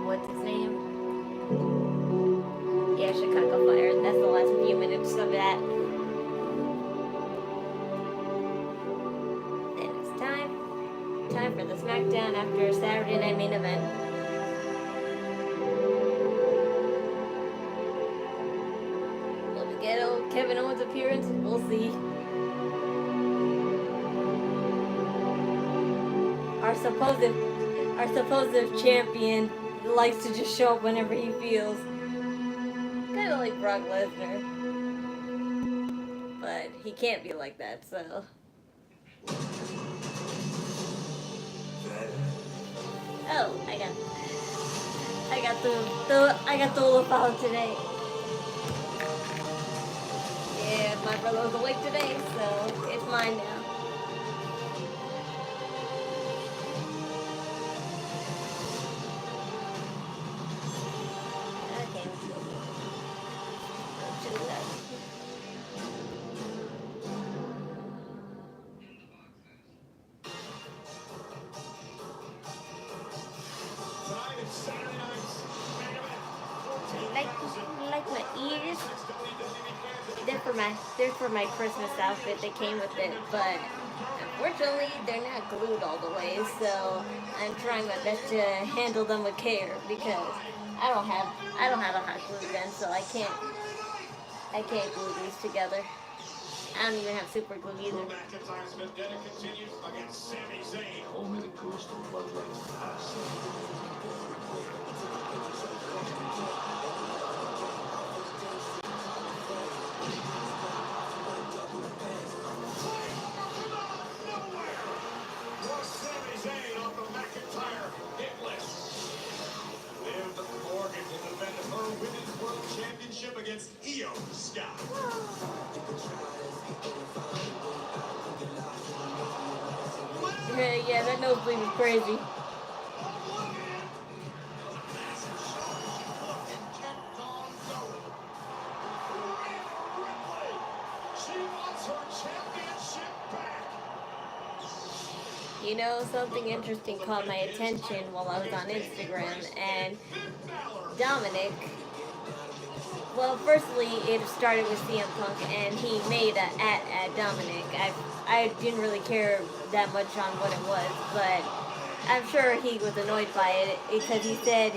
What's his name? Yeah, Chicago Fire. That's the last few minutes of that. Then it's time for the Smackdown after Saturday Night Main Event. Will we get old Kevin Owens' appearance? We'll see. Our supposed champion likes to just show up whenever he feels. Kind of like Brock Lesnar. But he can't be like that, so. Oh, I got the little file today. Yeah, my brother was awake today, so it's mine now. Okay, let's go. To the left. Like my ears? They're for my Christmas outfit. They came with it, but unfortunately they're not glued all the way. So I'm trying my best to handle them with care because I don't have a hot glue gun, so I can't glue these together. I don't even have super glue either. Against Io Sky. Yeah, that nosebleed was crazy. You know, something interesting caught my attention while I was on Instagram, and Dominic. Well, firstly, it started with CM Punk, and he made an at Dominic. I didn't really care that much on what it was, but I'm sure he was annoyed by it because he said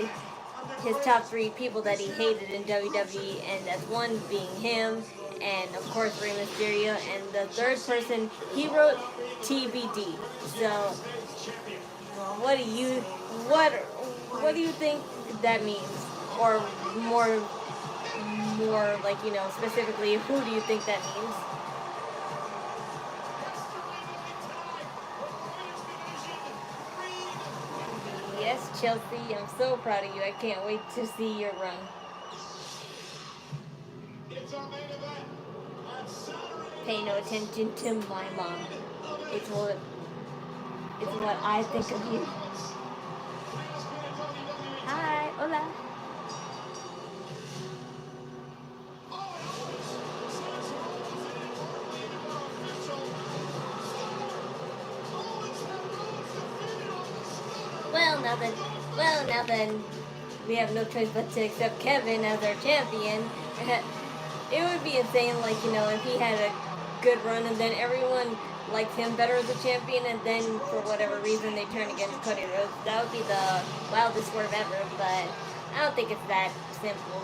his top 3 people that he hated in WWE, and that's one being him, and of course Rey Mysterio, and the third person he wrote TBD. So, what do you think that means, or more like, you know, specifically, who do you think that means? Yes, Chelsea, I'm so proud of you. I can't wait to see your run. Pay no attention to my mom. It's what I think of you. Hi, hola. Well, now then, we have no choice but to accept Kevin as our champion. It would be insane, like, you know, if he had a good run and then everyone liked him better as a champion, and then for whatever reason they turn against Cody Rhodes. That would be the wildest swerve ever, but I don't think it's that simple.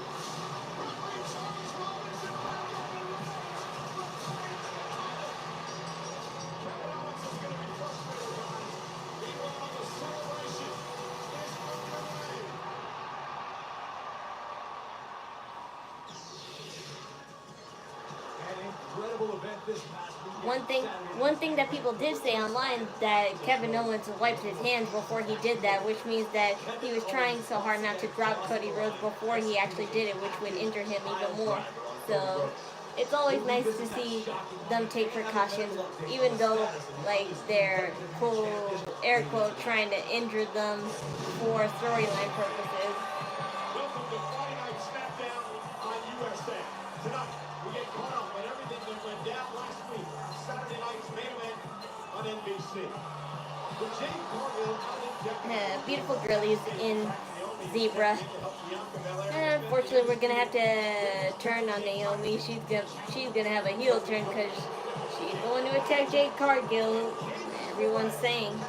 One thing that people did say online, that Kevin Owens wiped his hands before he did that, which means that he was trying so hard not to drop Cody Rhodes before he actually did it, which would injure him even more. So it's always nice to see them take precautions, even though, like, they're quote, air quote, trying to injure them for storyline purposes. Welcome to Friday Night Smackdown on USA. Tonight, we get caught up on everything that went down last week. Saturday night's main event on NBC. Beautiful girlies in zebra. And unfortunately, we're gonna have to turn on Naomi. She's gonna have a heel turn because she's going to attack Jade Cargill. Everyone's saying.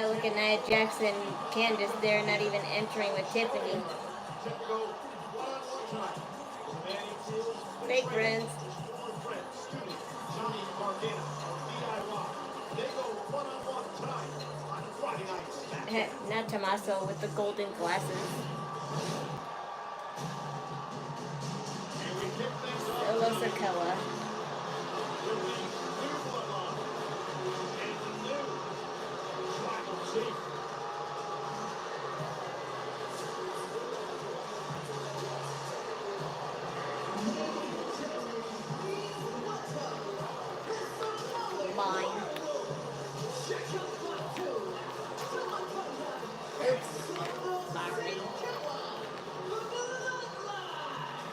Look at Nia Jackson, Candace there, not even entering with Tiffany. Fake friends. Not Tommaso with the golden glasses. Solo Sikoa. Mine. Oops. Sorry.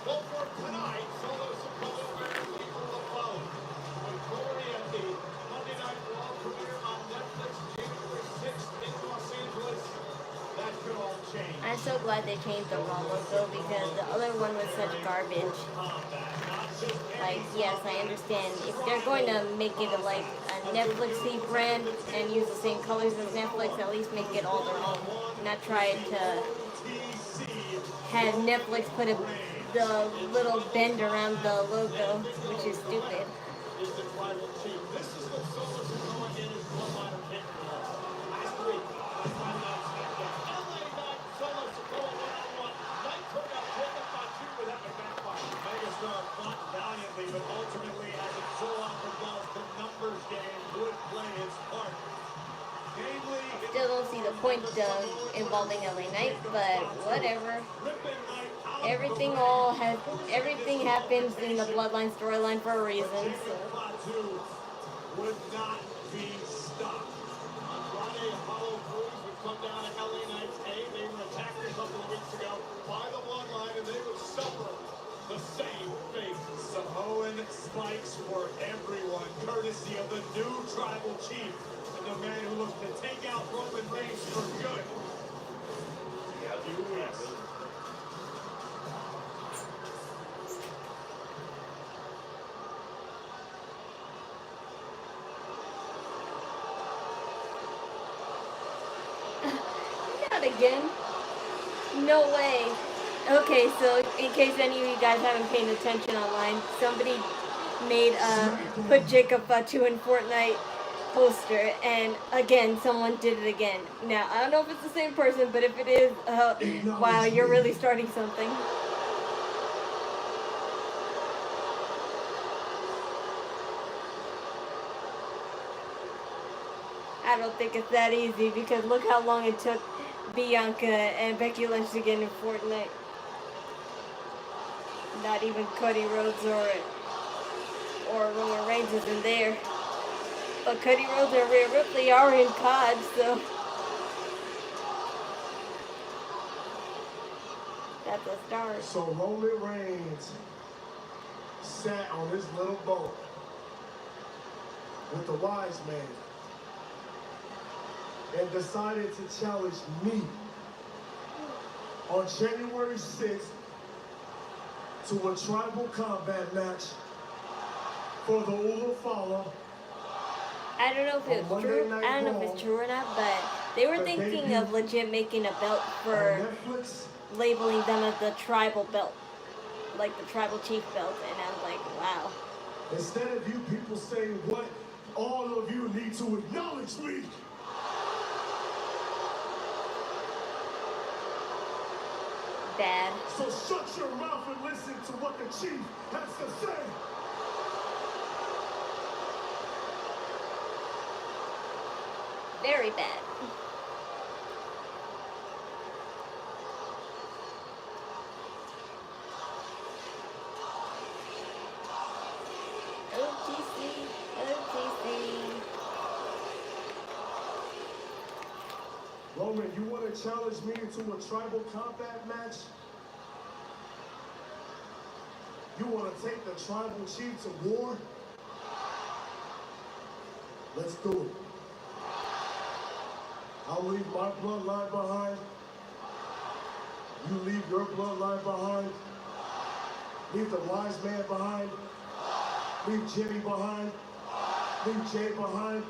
Well, for tonight, Solo Sikoa wears the phone. With Glory at the Monday Night Raw premiere on Netflix, January 6th in Los Angeles. That could all change. I'm so glad they changed the Raw logo because the other one was such garbage. Like, yes, I understand. If they're going to make it like a Netflix-y brand and use the same colors as Netflix, at least make it all their own. Not try to have Netflix put the little bend around the logo, which is stupid. This is what Solo Sikoa and his bloodline are capable of. Last week, on Friday Night Smackdown, LA Knight, Solo Sikoa one-on-one. Knight took out Jacob Fatu, but that would backfire. Megastar fought valiantly, but ultimately, as it so often does, the numbers game would play its part. Namely, Still don't see the point of involving LA Knight, but whatever. Everything happens in the Bloodline storyline for a reason. So. Would not be stopped. On Friday, Apollo Crews would come down to LA Knight's aid. They were attacked a couple of weeks ago by the Bloodline, and they would suffer the same fate. Samoan spikes for everyone, courtesy of the new tribal chief and the man who looks to take out Roman Reigns for good. Yeah, you weeks. Not again. No way. Okay, so in case any of you guys haven't paid attention online, somebody made put Jacob Fatu in Fortnite poster, and again, someone did it again. Now, I don't know if it's the same person, but if it is, wow, you're really starting something. I don't think it's that easy because look how long it took Bianca and Becky Lynch to get in Fortnite. Not even Cody Rhodes or Roman Reigns is in there. But Cody Rhodes and Rhea Ripley are in COD, so that's a start. So Roman Reigns sat on this little boat with the wise man and decided to challenge me on January 6th to a tribal combat match for the Ula Fala. I don't know if it's true. I don't know if it's true or not, but they were thinking of legit making a belt for labeling them as the tribal belt, like the tribal chief belt, and I'm like, wow. Instead of you people saying what, all of you need to acknowledge me. Bad. So shut your mouth and listen to what the chief has to say. Very bad. OTC. Roman, you want to challenge me into a tribal combat match? You want to take the tribal chief to war? Let's do it. I'll leave my bloodline behind. You leave your bloodline behind. Leave the wise man behind. Leave Jimmy behind. Leave Jay behind.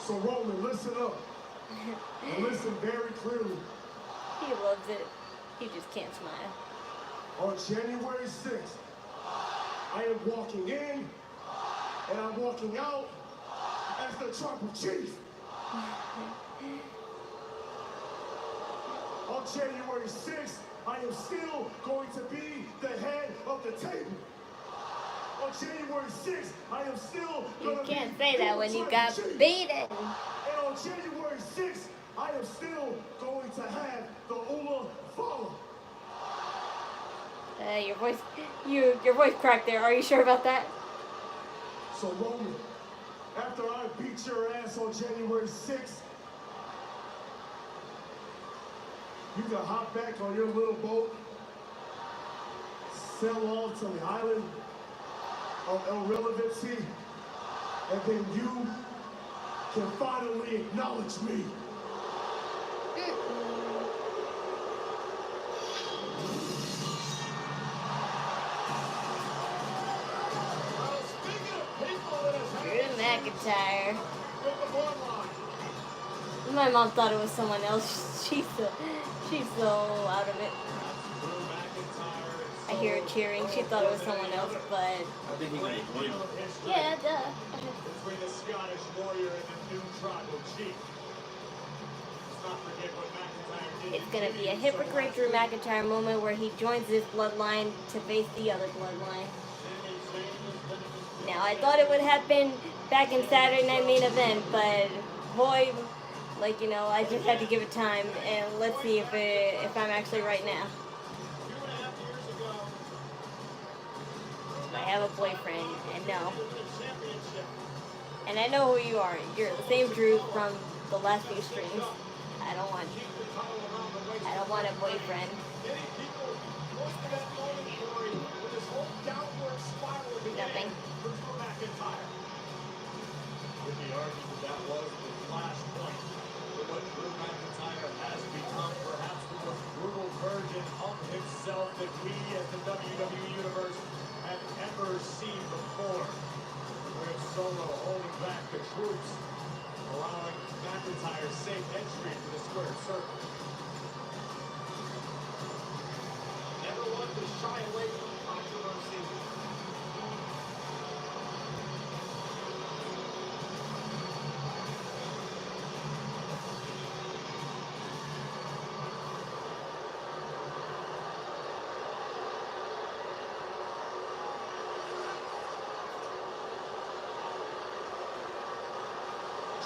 So Roman, listen up. And listen very clearly. He loves it. He just can't smile. On January 6th, I am walking in and I'm walking out as the tribal chief. On January 6th, I am still going to be the head of the table. On January 6th, I am still You going to be can't say that when you got chief. beaten. And on January 6th, I am still going to have the Ula follow. Your voice cracked there. Are you sure about that? So Roman, after I beat your ass on January 6th, you can hop back on your little boat, sail off to the island of irrelevancy, and then you can finally acknowledge me. Well, speaking of people that have Drew had McIntyre. with the bloodline, My mom thought it was someone else. She's so out of it. Drew McIntyre is I hear her cheering. She thought it was someone else, but I think he's great gonna win. deal of history yeah, duh. between the Scottish Warrior and the new tribal chief. Let's not forget what McIntyre did. It's gonna be a hypocrite Drew McIntyre moment where he joins this bloodline to face the other bloodline. Now I thought it would happen back in Saturday Night Main Event, but boy, like I just had to give it time, and let's see if I'm actually right now. 2.5 years ago, I have a boyfriend, and no, the championship. and I know who you are. You're the same Drew from the last few streams. I don't want a boyfriend. Many people look to that moment, Corey, with this whole downward spiral began Nothing. for Drew McIntyre. Could be argued that was the flashpoint for what Drew McIntyre has become, perhaps the most brutal version of himself that we as the WWE Universe have ever seen before. With Solo holding back the troops, allowing McIntyre safe entry to the square circle. Never one to shy away from controversy.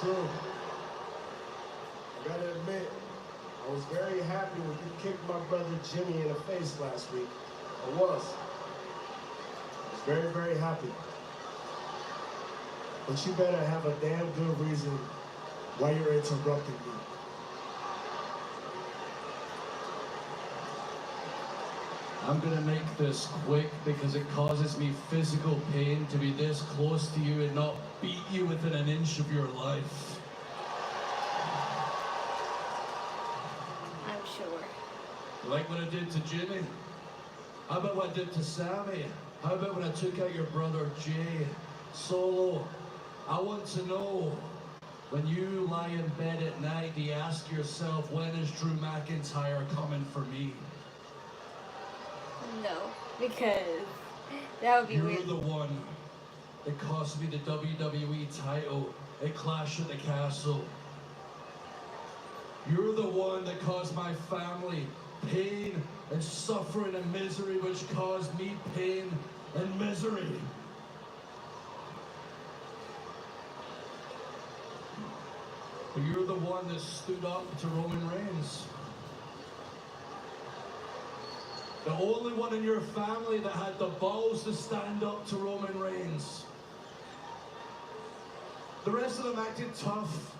True. I gotta admit, I was very happy when you kicked my brother Jimmy in the face last week. I was. I was very, very happy. But you better have a damn good reason why you're interrupting me. I'm gonna make this quick because it causes me physical pain to be this close to you and not beat you within an inch of your life. I'm sure. Like what I did to Jimmy? How about what I did to Sammy? How about when I took out your brother Jay? Solo, I want to know, when you lie in bed at night, do you ask yourself, when is Drew McIntyre coming for me? No, because that would be You're weird. the one that cost me the WWE title at Clash at the Castle. You're the one that caused my family pain and suffering and misery, which caused me pain and misery. But you're the one that stood up to Roman Reigns. The only one in your family that had the balls to stand up to Roman Reigns. The rest of them acted tough.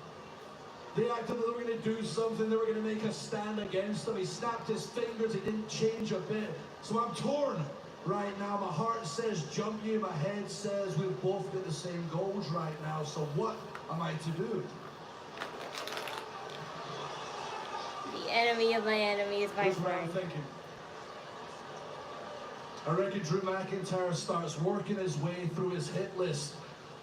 They acted that they were going to do something, they were going to make a stand against him. He snapped his fingers, he didn't change a bit. So I'm torn. right now. My heart says jump you, my head says we've both got the same goals right now. So what am I to do? The enemy of my enemy is my Here's what I'm friend. thinking. I reckon Drew McIntyre starts working his way through his hit list,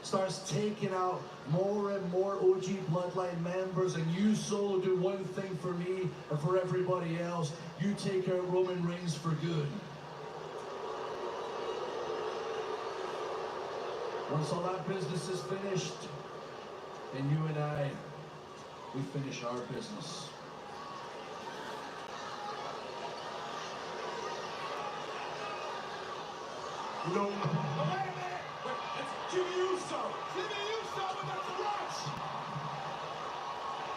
starts taking out more and more OG Bloodline members, and you Solo do one thing for me and for everybody else. You take out Roman Reigns for good. Once all that business is finished, and you and I, we finish our business. You know, Wait a minute! Wait, it's Jimmy Uso! Jimmy Uso with a clutch!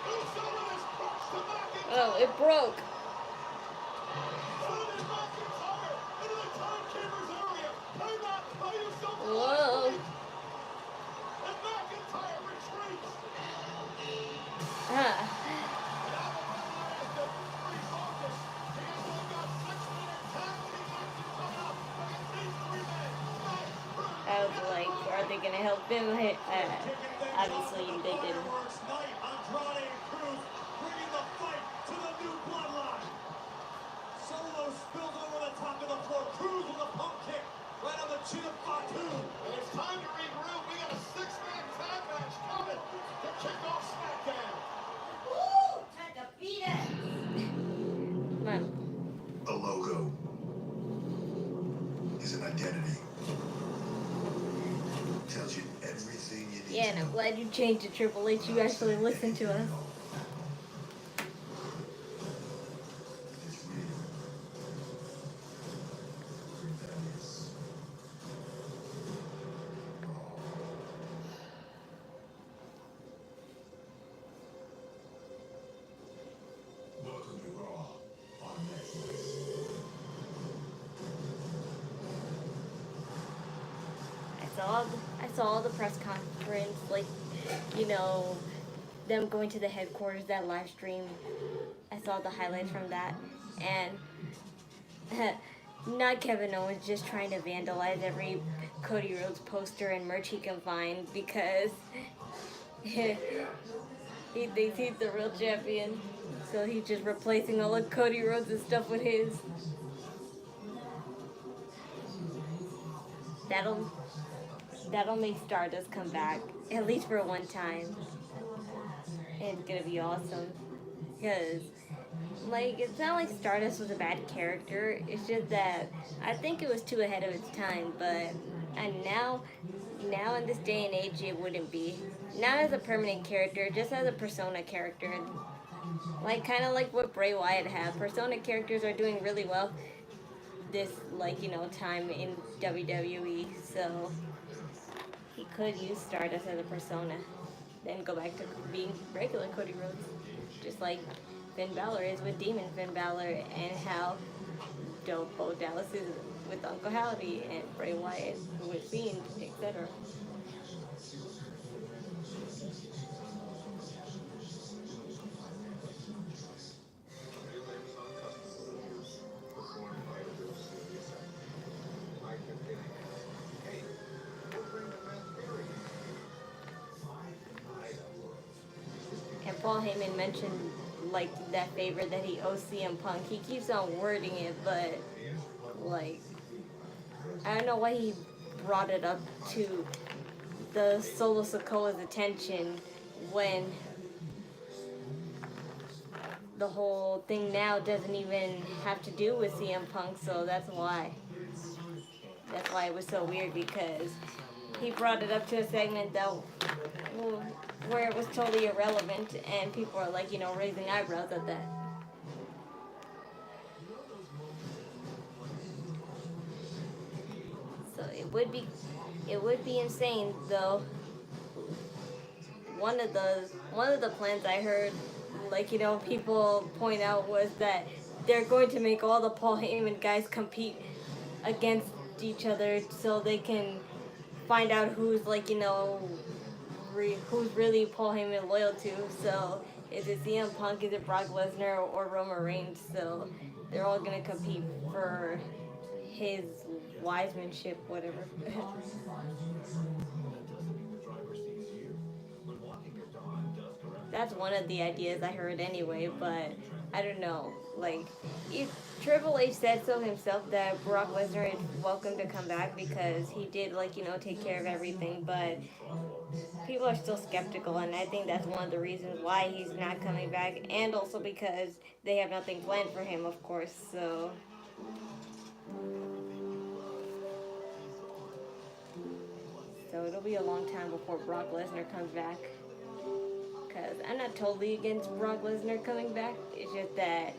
Uso with his crutch to McIntyre! Oh, it broke. Sending McIntyre into the timekeeper's area! Turn that by Uso! Whoa. And McIntyre retreats! Ah. Now the Bloodline has to refocus because they've got 6-minute tag team matches coming up against these three men. I was like, are they gonna help him? Obviously they didn't. Fireworks night. Andrade and Cruz bringing the fight to the new bloodline. Solo spills over the top of the floor. Cruz with a pump kick right on the chin of Fatu. And it's time to regroup. We got a 6-man tag match coming to kick off Smackdown. Woo! Time to beat it. Come on. a logo is an identity. Tells you everything you need Yeah, to and I'm know. glad you changed to Triple H. You actually listened to us. It's real. Rebellious. Welcome to Raw on Netflix. I saw the press conference, like, you know, them going to the headquarters, that live stream. I saw the highlights from that, and not Kevin Owens just trying to vandalize every Cody Rhodes poster and merch he can find because he thinks he's the real champion. So he's just replacing all of Cody Rhodes' stuff with his. That'll make Stardust come back, at least for one time. And it's gonna be awesome. Because, like, it's not like Stardust was a bad character. It's just that I think it was too ahead of its time. But, and now in this day and age, it wouldn't be. Not as a permanent character, just as a persona character. Like, kind of like what Bray Wyatt had. Persona characters are doing really well this, like, you know, time in WWE. So he could use Stardust as a persona, then go back to being regular Cody Rhodes, just like Finn Balor is with Demon Finn Balor, and how dope Bo Dallas is with Uncle Howdy, and Bray Wyatt with Fiend, etc. And Paul Heyman mentioned, like, that favor that he owes CM Punk. He keeps on wording it, but, like, I don't know why he brought it up to the Solo Sikoa's attention when the whole thing now doesn't even have to do with CM Punk, so that's why. That's why it was so weird, because he brought it up to a segment that, where it was totally irrelevant, and people are, like, you know, raising eyebrows at that. So it would be insane, though. One of the plans I heard, like, you know, people point out, was that they're going to make all the Paul Heyman guys compete against each other so they can find out who's, like, you know, who's really Paul Heyman loyal to. So is it CM Punk, is it Brock Lesnar, or Roman Reigns? So they're all gonna compete for his wisemanship, whatever. That doesn't mean the driver sees you. When walking your dog does correct. That's one of the ideas I heard anyway, but I don't know. Like, if Triple H said so himself that Brock Lesnar is welcome to come back because he did, like, you know, take care of everything, but people are still skeptical, and I think that's one of the reasons why he's not coming back, and also because they have nothing planned for him, of course, so. So it'll be a long time before Brock Lesnar comes back. Because I'm not totally against Brock Lesnar coming back. It's just that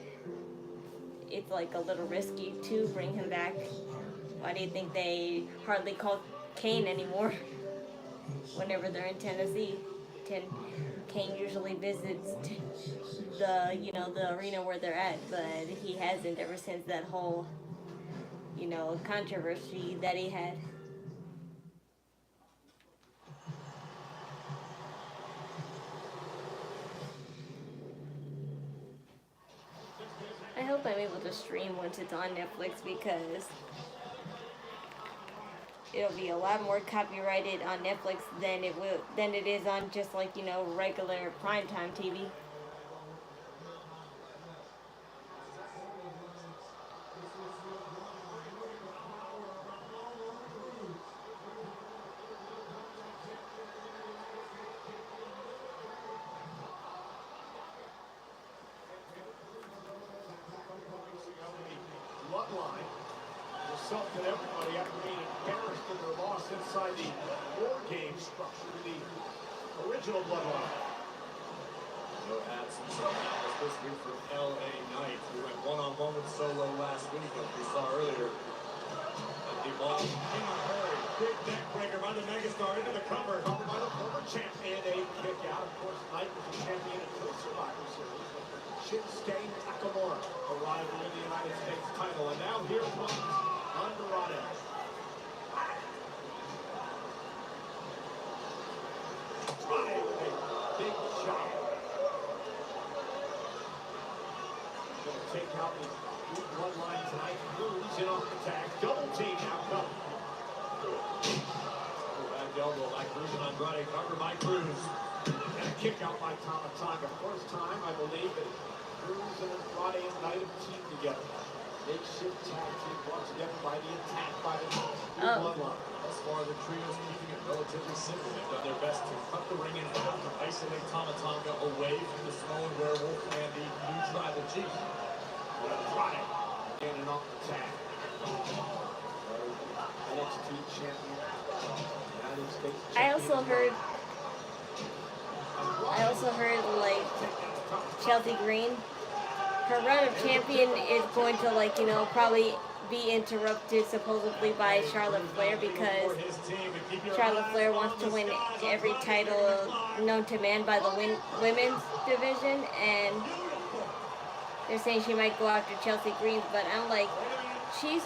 it's like a little risky to bring him back. Why do you think they hardly call Kane anymore whenever they're in Tennessee? Kane usually visits the, you know, the arena where they're at, but he hasn't ever since that whole, you know, controversy that he had. I hope I'm able to stream once it's on Netflix because it'll be a lot more copyrighted on Netflix than it is on just, like, you know, regular primetime TV. Bloodline was something everybody after being embarrassed in their loss inside the war game structure to the original Bloodline. No absence of Dallas this week from LA Knight, who went one-on-one with Solo last week, as we saw earlier. And the ball came on Perry. Big neck breaker by the megastar into the cover. Covered by the former champion. A kick out. Of course, Knight was the champion until Survivor Series. Shinsuke Nakamura arrived in the United States title, and now here comes Andrade. Andrade with a big shot. Going to take out the blue bloodline tonight. Cruz in off the tag. Double team now coming. Back elbow by Cruz and Andrade, covered by Cruz. And a kick out by Tama Tonga. First time, I believe, that Cruz and Andrade and Knight have teamed together. Makeshift tag team brought together by the attack by the bloodline. Thus far, the trio's keeping it relatively simple. They've done their best to cut the ring in half to isolate Tama Tonga away from the Samoan Werewolf and the new tribal chief. Andrade again and off the tag. NXT champion, United States champion. I also heard like Chelsea Green, her run of champion is going to, like, you know, probably be interrupted supposedly by Charlotte Flair because Charlotte Flair wants to win every title known to man by the women's division, and they're saying she might go after Chelsea Green, but I'm like, she's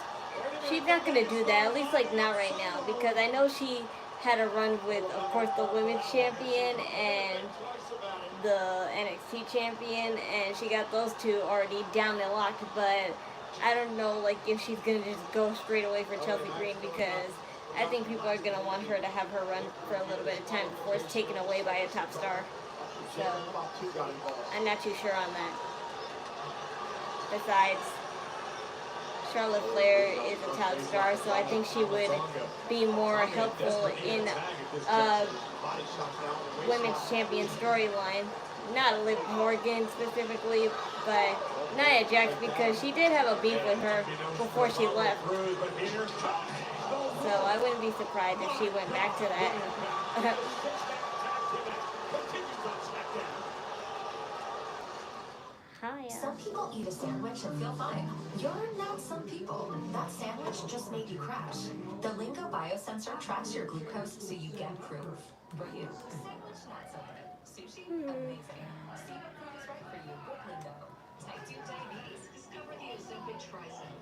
not gonna do that, at least like not right now, because I know she had a run with, of course, the women's champion and the NXT champion, and she got those two already down and locked, but I don't know, like, if she's gonna just go straight away for Chelsea Green, because I think people are gonna want her to have her run for a little bit of time before it's taken away by a top star. So I'm not too sure on that. Besides, Charlotte Flair is a top star, so I think she would be more helpful in women's champion storyline. Not Liv Morgan specifically, but Nia Jax, because she did have a beef with her before she left. So I wouldn't be surprised if she went back to that. Hiya. Some people eat a sandwich and feel fine. You're not some people. That sandwich just made you crash. The Lingo biosensor tracks your glucose so you get proof. For you, sandwich not so good. Sushi, amazing. Seafood food is right for you with Lingo. Type 2 diabetes? Discover the Ozempic Tricep.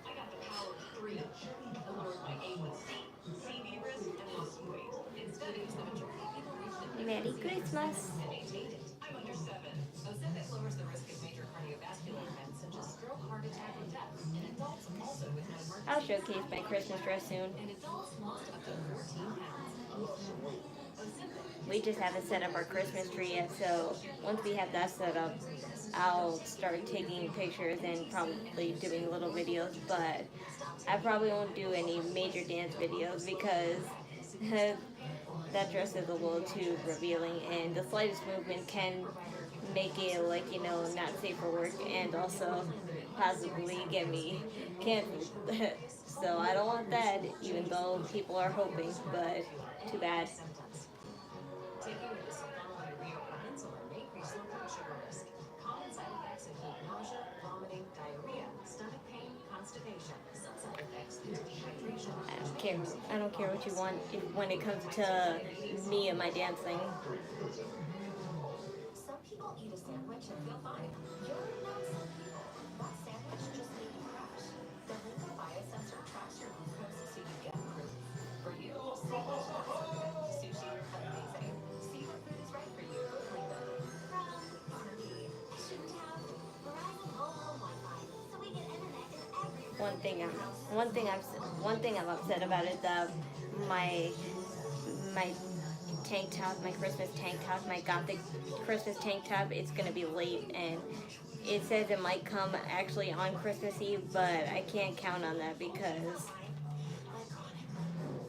I got the power of 3. Lowered my A1C, CV risk, and lost weight. In studies, the majority of people reach the Merry Christmas. I'm under 7. Ozempic lowers the risk of major cardiovascular events such as stroke, heart attack, and death. I'll showcase my Christmas dress soon. We just haven't set up our Christmas tree yet, so once we have that set up, I'll start taking pictures and probably doing little videos, but I probably won't do any major dance videos because that dress is a little too revealing, and the slightest movement can make it, like, not safe for work, and also possibly get me canceled. So I don't want that, even though people are hoping, but too bad. Taking medicine following Rio Peninsula may increase your blood sugar risk. Common side effects include nausea, vomiting, diarrhea, stomach pain, constipation. Some side effects include dehydration. I don't care. I don't care what you want when it comes to me and my dancing. Some people eat a sandwich and feel fine. You're not some people. That sandwich just made you crash. The Lingo biosensor tracks your glucose so you get proof. For you, sandwich not so good. Sushi, amazing. See what food is right for you. Lingo. From Barbie. Should have Verizon mobile Wi-Fi so we get internet in every room. One thing I'm upset about is my tank top, my Christmas tank top, my gothic Christmas tank top. It's gonna be late, and it says it might come actually on Christmas Eve, but I can't count on that because,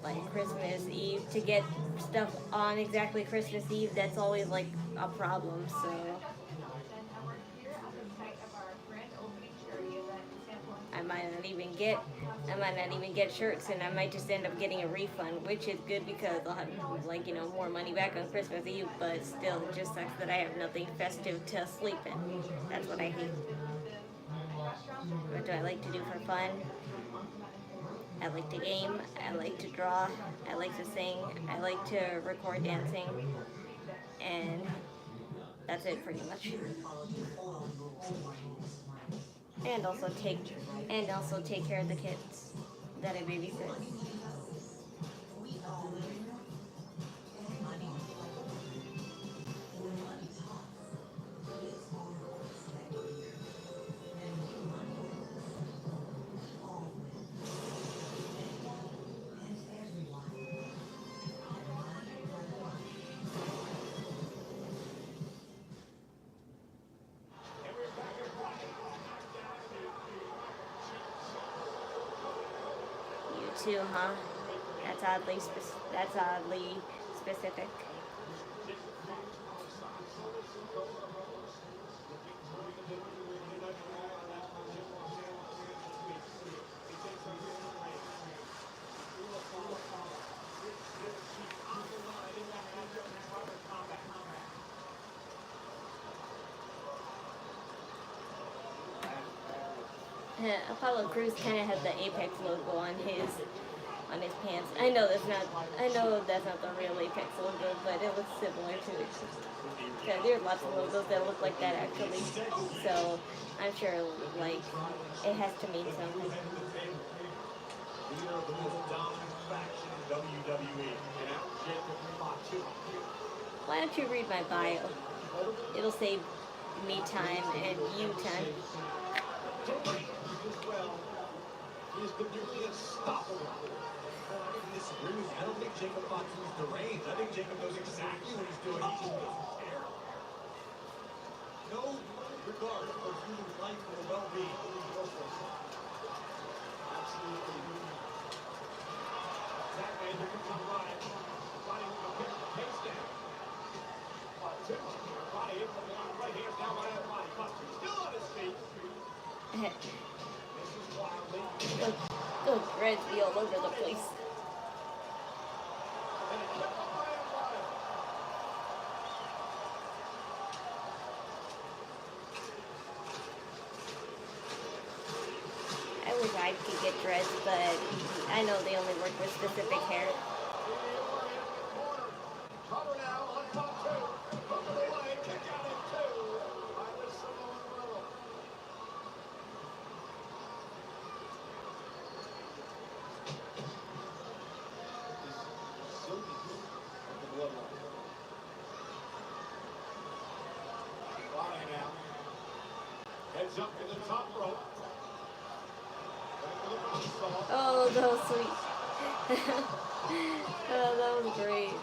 like, Christmas Eve, to get stuff on exactly Christmas Eve, that's always like a problem. So I might not even get shirts, and I might just end up getting a refund, which is good because I'll have, like, more money back on Christmas Eve, but still, it just sucks that I have nothing festive to sleep in. That's what I hate. What do I like to do for fun? I like to game, I like to draw, I like to sing, I like to record dancing, and that's it pretty much. And also take care of the kids that I babysit. You too, huh? That's oddly specific. Apollo Crews kind of has the Apex logo on his pants. I know that's not the real Apex logo, but it looks similar to it. Yeah, there's lots of logos that look like that actually. So I'm sure, like, it has to mean something. Leader of the most dominant faction in WWE, and now Jacob Fatu. Why don't you read my bio? It'll save me time and you time. Well, he has been nearly unstoppable. Well, I disagree with you. I don't think Jacob Fatu is deranged. I think Jacob knows exactly what he's doing. He just doesn't care. No regard for human life or well-being. Absolutely. That man, here comes the ride. Body with a kick, pace down. Fatu, body in from the right hand, down right out of the body. Fatu still on his feet. Those dreads be all over the place. I wish I could get dreads, but I know they only work with specific hair. Cover now on top two. Over the line, kick out at two. By the Samoan Rebel. Body now. Heads up to the top rope. Back to the Oh, that was sweet. Oh, that was great.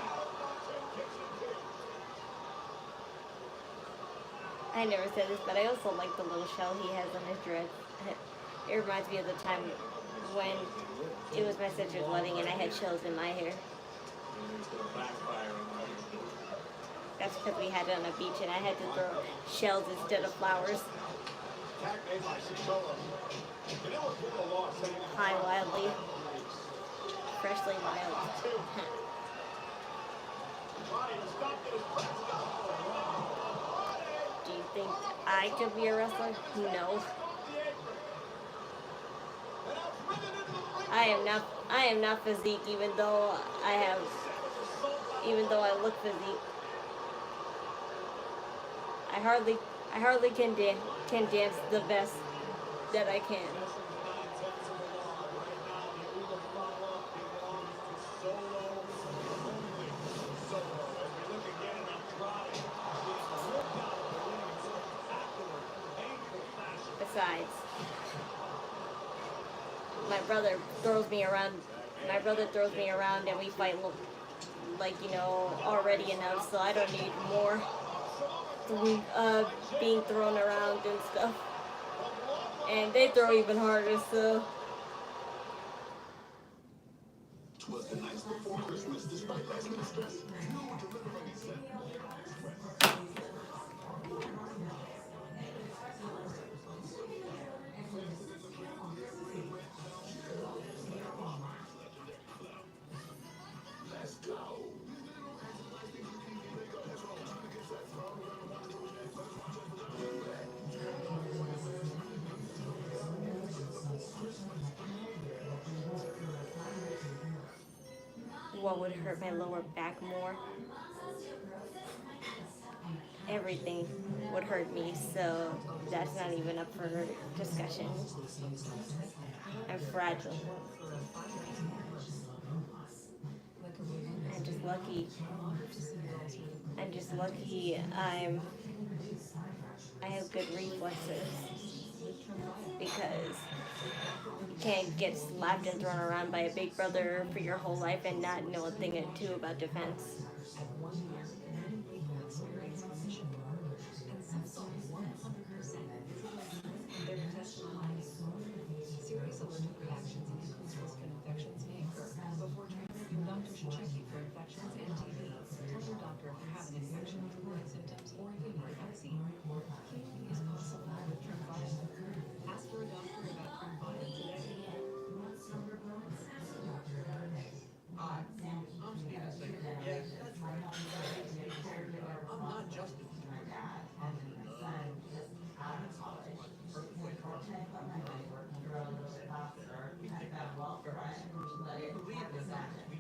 I never said this, but I also like the little shell he has on his dress. It reminds me of the time when it was my sister's wedding and I had shells in my hair. That's because we had it on a beach and I had to throw shells instead of flowers. Hi, wildly. Freshly wild. Do you think I could be a wrestler? No. I am not physique, even though I look physique. I hardly can dance the best that I can. Besides, my brother throws me around. My brother throws me around, and we fight like already enough. So I don't need more being thrown around and stuff. And they throw even harder. So. Was the night before Christmas, despite rising in stress, you were delivering Let's go. What would hurt my lower back more? Everything would hurt me, so that's not even up for discussion. I'm fragile. I'm just lucky. I'm just lucky I have good reflexes, because you can't get slapped and thrown around by a big brother for your whole life and not know a thing or two about defense. Serious allergic reactions and increased risk of infections may occur. Before treatment, your doctor should check you for infections and TB. Tell your doctor if you have an infection, flu-like symptoms, or if you need a vaccine. Community is possible with Tremfya. Ask for a doctor about Tremfya today. Hi, I'm Steven Singer. Yes, that's right. I'm not Justin. I'm perfect way to run. We take that very seriously. We believe in the values we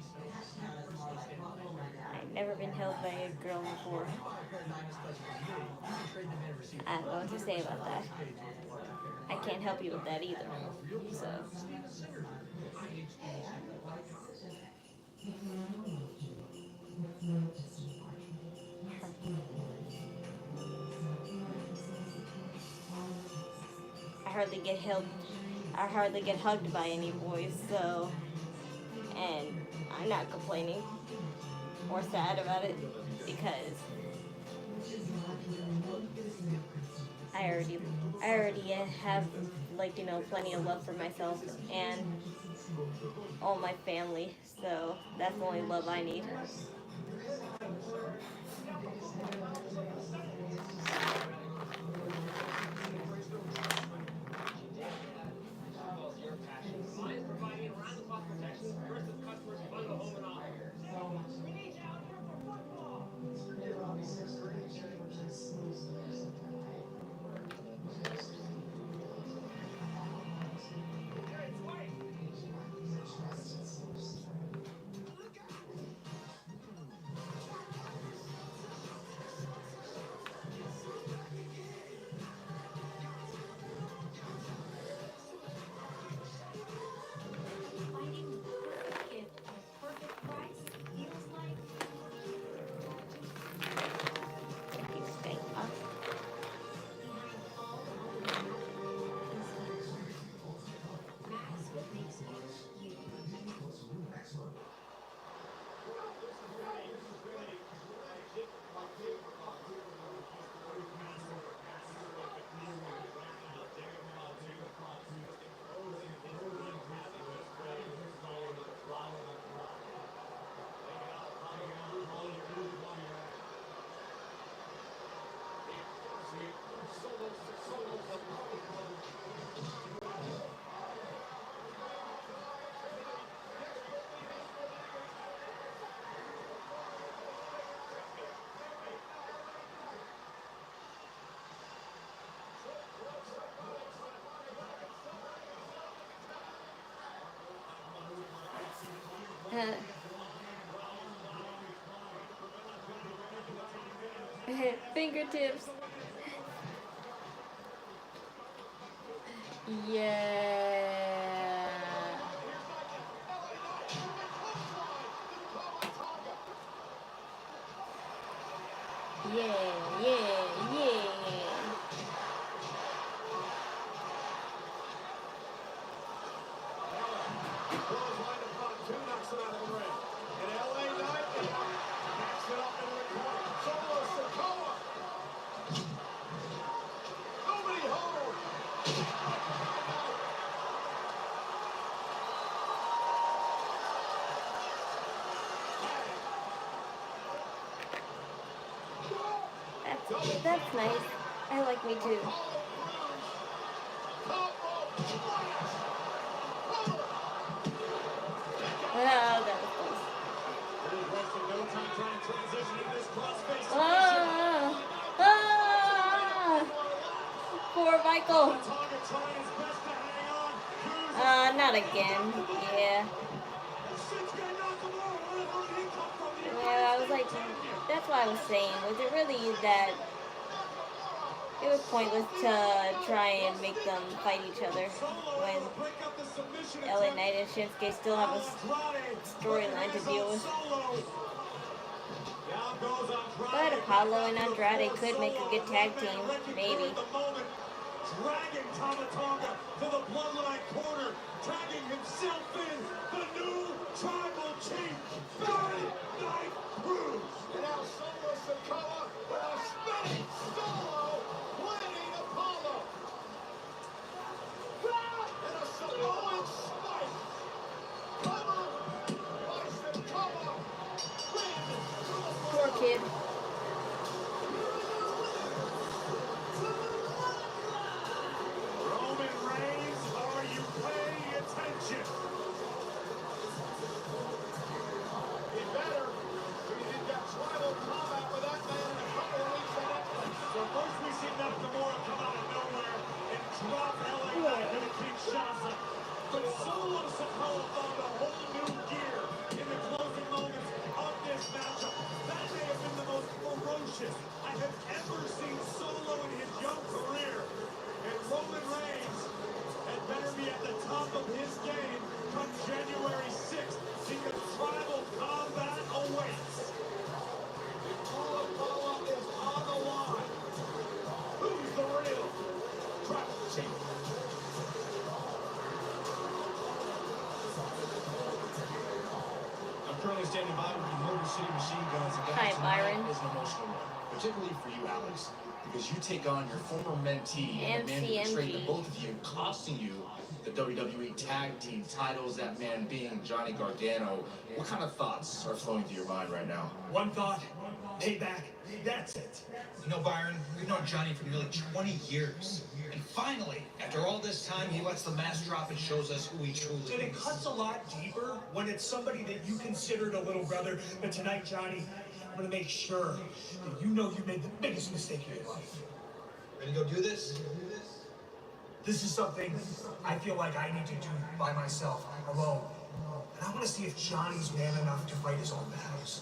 I've never been held by a girl before. I don't know what to say about that. I can't help you with that either. So. I hardly get hugged by any boys, so, and I'm not complaining or sad about it, because I already have, plenty of love for myself and all my family, so that's the only love I need. Fingertips. Yeah. Yeah, yeah, yeah. Clothesline upon two, knocks him out of the ring. And LA Knight backs it up into the corner. Solo Sikoa. Nobody home. That's nice. I like me too. Oh, that was close. Oh, oh, poor Michael. Not again. Yeah. Yeah, I was like, that's what I was saying. Was it really that? It was pointless to try and make them fight each other when LA Knight and Shinsuke still have a storyline to deal with. But Apollo and Andrade could make a good tag team, maybe. Dragging Tamatonga to the bloodline corner, tagging himself in, the new tribal chief, Barry Knight Cruz. And now Solo Sikoa with a spinning solo, winning Apollo. And a Samoan spike, covered by Sikoa. Poor kid. Roman Reigns, are you paying attention? You better. We've got tribal combat with that man in a couple of weeks on Netflix. So first we see Nakamura come out of nowhere and drop LA Knight to the Kinshasa. But Solo Sikoa found a whole new gear in the closing moments of this matchup. That may have been the most ferocious I have ever seen Solo in his young career. And Roman Reigns had better be at the top of his game come January 6th because tribal combat awaits. The Apollo is on the line. Who's the real tribal chief? I'm currently standing by with the Motor City Machine Guns. And Hi, Byron. is an emotional one, particularly for you, Alex, because you take on your former mentee and the man who betrayed the both of you, costing you the WWE Tag Team titles, that man being Johnny Gargano. What kind of thoughts are flowing through your mind right now? One thought, payback, that's it. You know, Byron, we've known Johnny for nearly 20 years. And finally, after all this time, he lets the mask drop and shows us who he truly is. And it cuts a lot deeper when it's somebody that you considered a little brother. But tonight, Johnny, I'm gonna make sure that you know you made the biggest mistake of your life. Ready to go do this? This is something I feel like I need to do by myself, alone. And I want to see if Johnny's man enough to fight his own battles.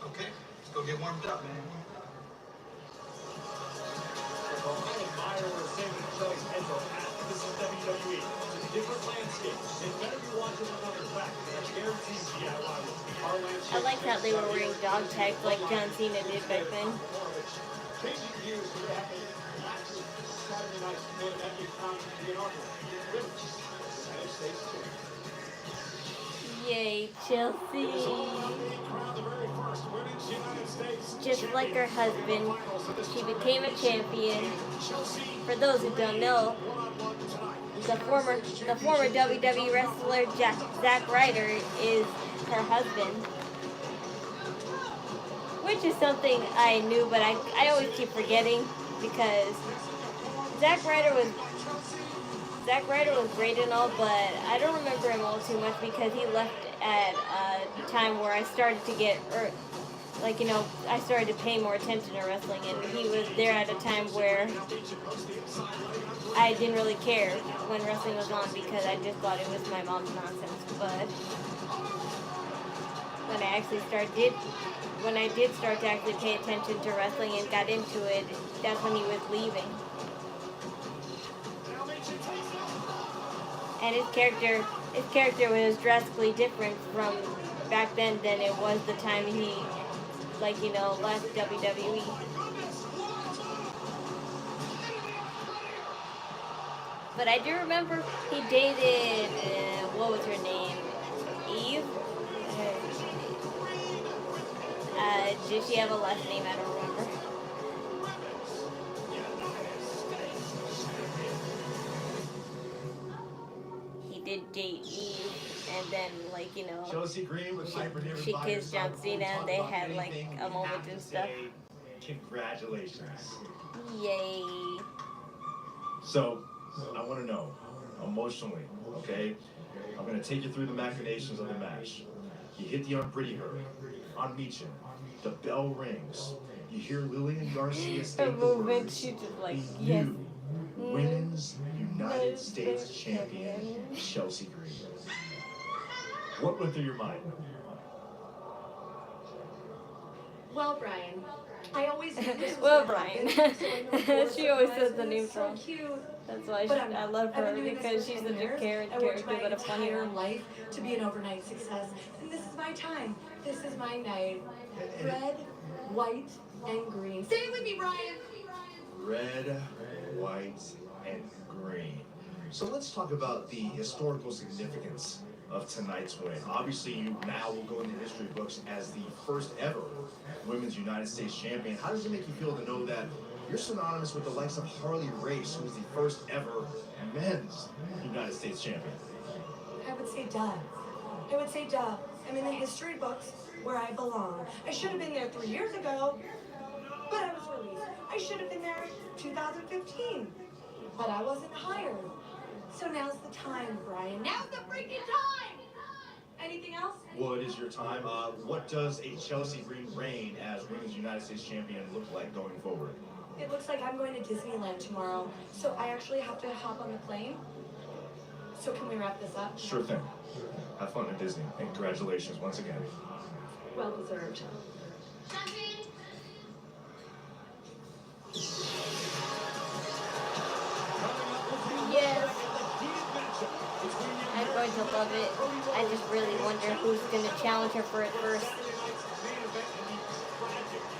Okay, let's go get warmed up, man. I admire where Sammy Kelly's heads are at. This is WWE. It's a different landscape. It better be watching another back. I guarantee DIY. I like how they were wearing dog tags like John Cena did back then. Changing gears, we're going to have a massive Saturday night main event in town to be inaugurated. United States Champion. Yay, Chelsea. Just like her husband, she became a champion. For those who don't know, the former WWE wrestler Zack Ryder is her husband. Which is something I knew, but I always keep forgetting because Zack Ryder was great and all, but I don't remember him all too much because he left at a time where I started to get, I started to pay more attention to wrestling, and he was there at a time where I didn't really care when wrestling was on because I just thought it was my mom's nonsense. But actually when I did start to actually pay attention to wrestling and got into it, that's when he was leaving. And his character was drastically different from back then than it was the time he, left WWE. But I do remember he dated, what was her name? Eve? Did she have a last name? I don't remember. He did date Eve, and then, Chelsea Green with Piper Niven she by her kissed side. John Cena, and they had, a moment and stuff. Congratulations. Yay. So, I want to know, emotionally, okay? I'm going to take you through the machinations of the match. You hit the unpretty her, on Meechin. The bell rings. You hear Lillian Garcia state the words, She just yes. Women's United States Champion, Chelsea Green. What went through your mind? Well, Brian, I always knew this was Well, gonna Brian. happen, so I know Forrest She always surprised says the me. name It's so wrong. cute. That's why But I love I've her, been doing this because for she's 10 such a years. character, I worked my but a funny entire one. life to be an overnight success, and this is my time. This is my night. Red, white, and green. Say it with me, Brian. Red, white, and green. So let's talk about the historical significance of tonight's win. Obviously, you now will go into history books as the first ever Women's United States Champion. How does it make you feel to know that you're synonymous with the likes of Harley Race, who was the first ever Men's United States Champion? I would say duh. I would say duh. I'm in the history books where I belong. I should have been there 3 years ago, but I was released. I should have been there 2015, but I wasn't hired. So now's the time, Brian. Now's the freaking time! Anything else? Well, it is your time. What does a Chelsea Green reign as Women's United States Champion look like going forward? It looks like I'm going to Disneyland tomorrow, so I actually have to hop on the plane. So can we wrap this up? Sure thing. Have fun at Disney, and congratulations once again. Well deserved. Yes. I'm going to love it. I just really wonder who's going to challenge her for it first.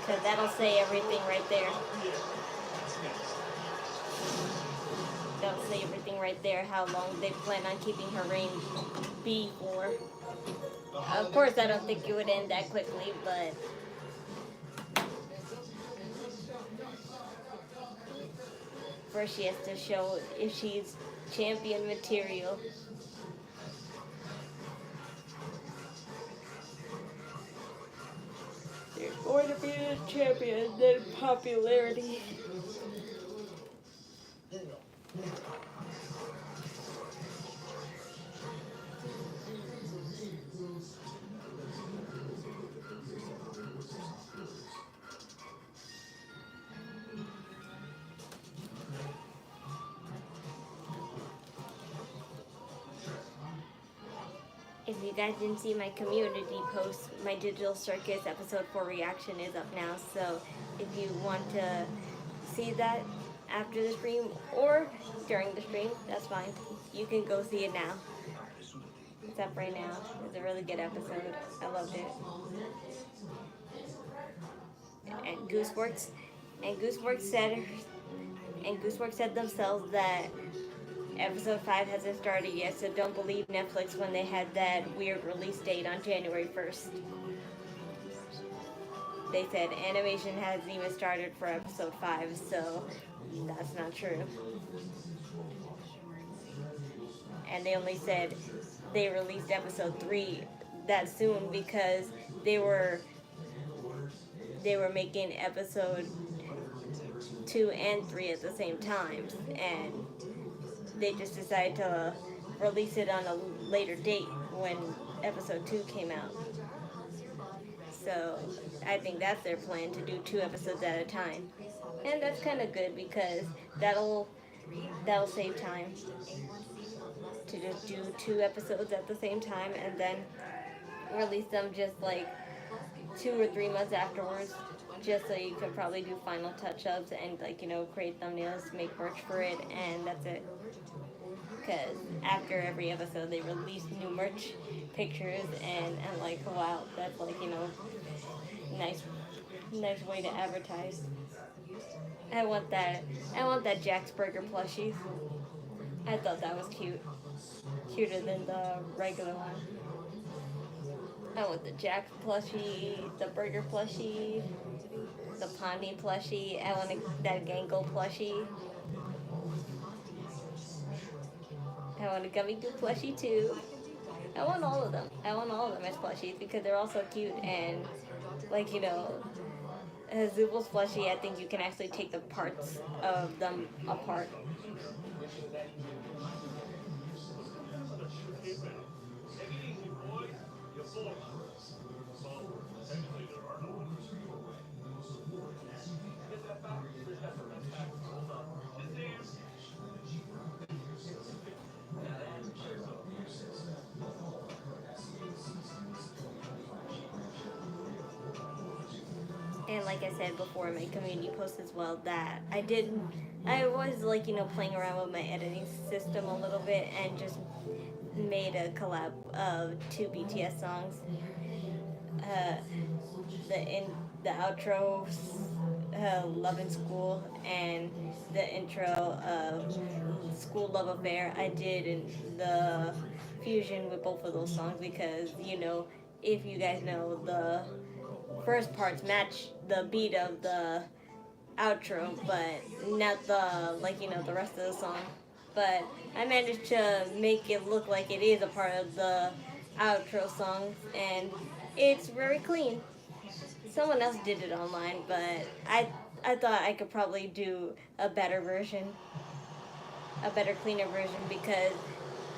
Because that'll say everything right there. That'll say everything right there, how long they plan on keeping her reign be for. Of course, I don't think it would end that quickly, but... First, she has to show if she's champion material. There's more to be a champion than popularity. If you guys didn't see my community post, my Digital Circus episode 4 reaction is up now. So if you want to see that after the stream or during the stream, that's fine. You can go see it now. It's up right now. It's a really good episode. I loved it. And Gooseworks said themselves that Episode 5 hasn't started yet, so don't believe Netflix when they had that weird release date on January 1st. They said animation hasn't even started for Episode 5, so that's not true. And they only said they released Episode 3 that soon because they were making Episode 2 and 3 at the same time, and they just decided to release it on a later date when Episode 2 came out. So I think that's their plan, to do 2 episodes at a time. And that's kind of good because that'll save time to just do 2 episodes at the same time and then release them just like 2 or 3 months afterwards, just so you could probably do final touch-ups and like create thumbnails to make merch for it, and that's it. Because after every episode they release new merch pictures, and I'm like, wow, that's like nice way to advertise. I want that Jack's Burger plushie. I thought that was cute, cuter than the regular one. I want the Jack plushie, the burger plushie, the Pondy plushie. I want that Gangle plushie. I want a Gummy Goo plushie too. I want all of them. I want all of them as plushies because they're all so cute, and like Zubal's plushie, I think you can actually take the parts of them apart. And like I said before in my community post as well, that I was like, playing around with my editing system a little bit and just made a collab of 2 BTS songs. The outro, Love in School, and the intro of School Love Affair. I did the fusion with both of those songs because, if you guys know, the first parts match the beat of the outro, but not the rest of the song. But I managed to make it look like it is a part of the outro song, and it's very clean. Someone else did it online, but I thought I could probably do a better version, a better, cleaner version, because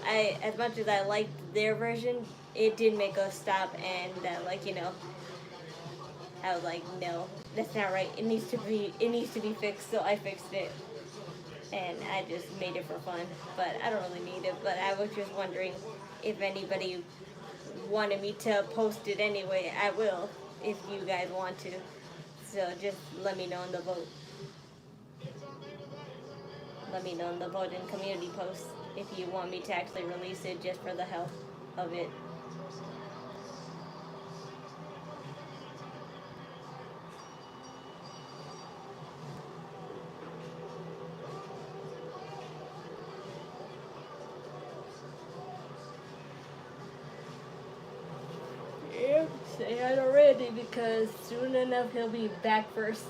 as much as I liked their version, it did make us stop, and I was like, no, that's not right. It needs to be fixed. So I fixed it, and I just made it for fun. But I don't really need it. But I was just wondering if anybody wanted me to post it anyway. I will, if you guys want to. So just let me know in the vote. Let me know in the vote and community post if you want me to actually release it just for the health of it. Say hi to Randy because soon enough he'll be back first.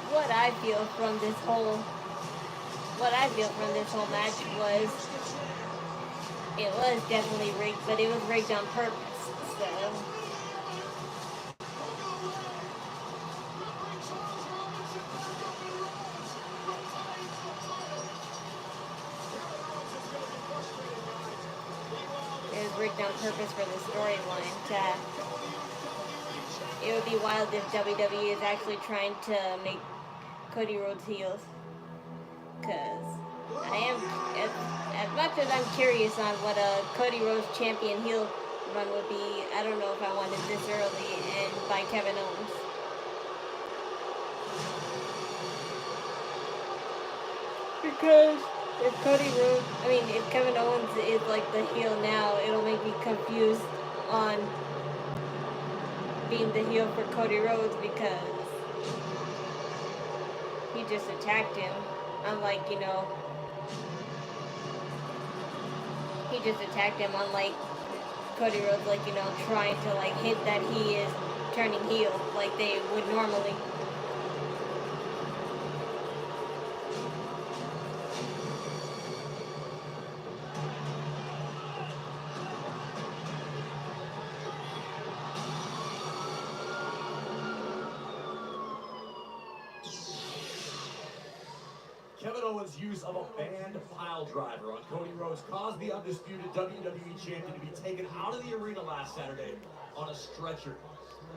What I feel from this whole match was it was definitely rigged, but it was rigged on purpose. So it was rigged on purpose for the storyline. It would be wild if WWE is actually trying to make Cody Rhodes heels. Because I am, as much as I'm curious on what a Cody Rhodes champion heel run would be, I don't know if I want it this early and by Kevin Owens. Because if Kevin Owens is like the heel now, it'll make me confused on being the heel for Cody Rhodes because He just attacked him. Unlike, he just attacked him. Unlike Cody Rhodes, like, trying to, like, hint that he is turning heel like they would normally. Kevin Owens' use of a banned pile driver on Cody Rhodes caused the undisputed WWE champion to be taken out of the arena last Saturday on a stretcher.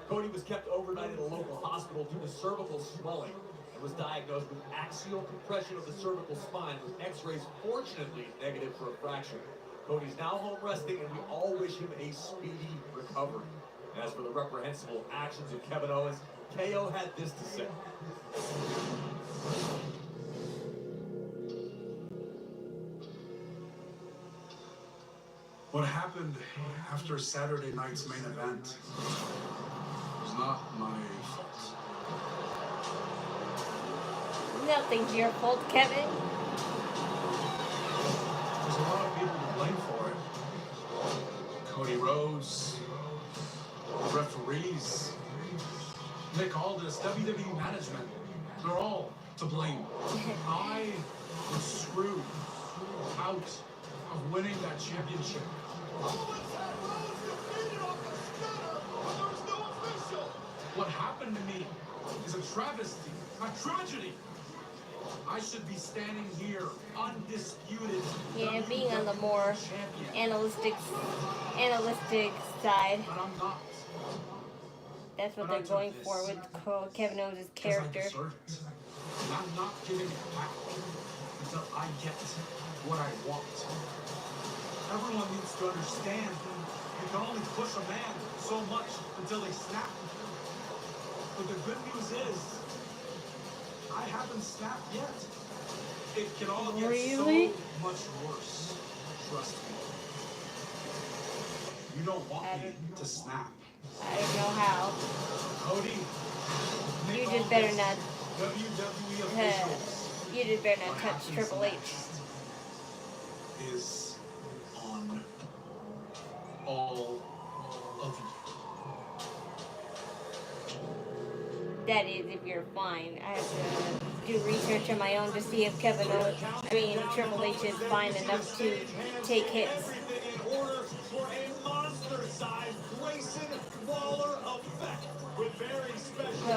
Cody was kept overnight at a local hospital due to cervical swelling and was diagnosed with axial compression of the cervical spine with x-rays fortunately negative for a fracture. Cody's now home resting and we all wish him a speedy recovery. As for the reprehensible actions of Kevin Owens, KO had this to say. What happened after Saturday night's main event was not my fault. Nothing's your fault, Kevin. There's a lot of people to blame for it. Cody Rhodes, referees, Nick Aldis, WWE management. They're all to blame. I was screwed out of winning that championship. What happened to me is a travesty, a tragedy. I should be standing here, undisputed. Yeah, being on the more analytic side. But I'm not. That's what they're going for with Kevin Owens' character. And I'm not giving it back until I get what I want. Everyone needs to understand you can only push a man so much until they snap. But the good news is, I haven't snapped yet. It can all get so much worse. Trust me. You don't want me to snap. I don't know how. Cody, You just better not. WWE officials. You just better not touch Triple H. Is on all of you. That is, if you're fine. I have to do research on my own to see if Triple H is fine enough to take hits.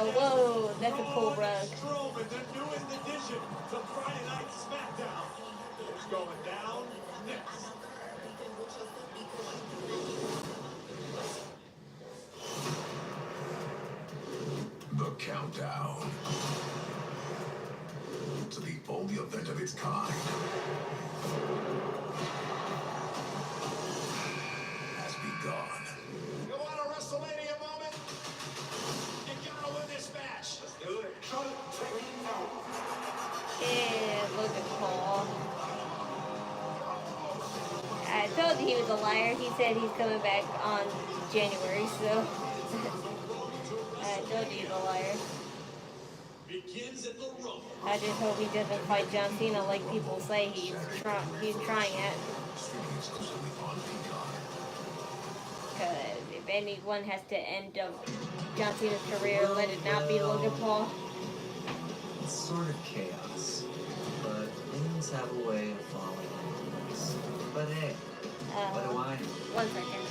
Whoa, that's a cool rug. The newest addition to Friday Night Smackdown. It's going down next. The countdown to the only event of its kind has begun. You want a WrestleMania moment? You gotta win this match. Let's do it. Yeah, Logan Paul. I told you he was a liar. He said he's coming back on January, so I told you he's a liar. I just hope he doesn't fight John Cena like people say he's trying at. Because if anyone has to end up John Cena's career, let it not be Logan Paul. It's sort of chaos, but things have a way of falling into place. But hey, what do I know? 1 second.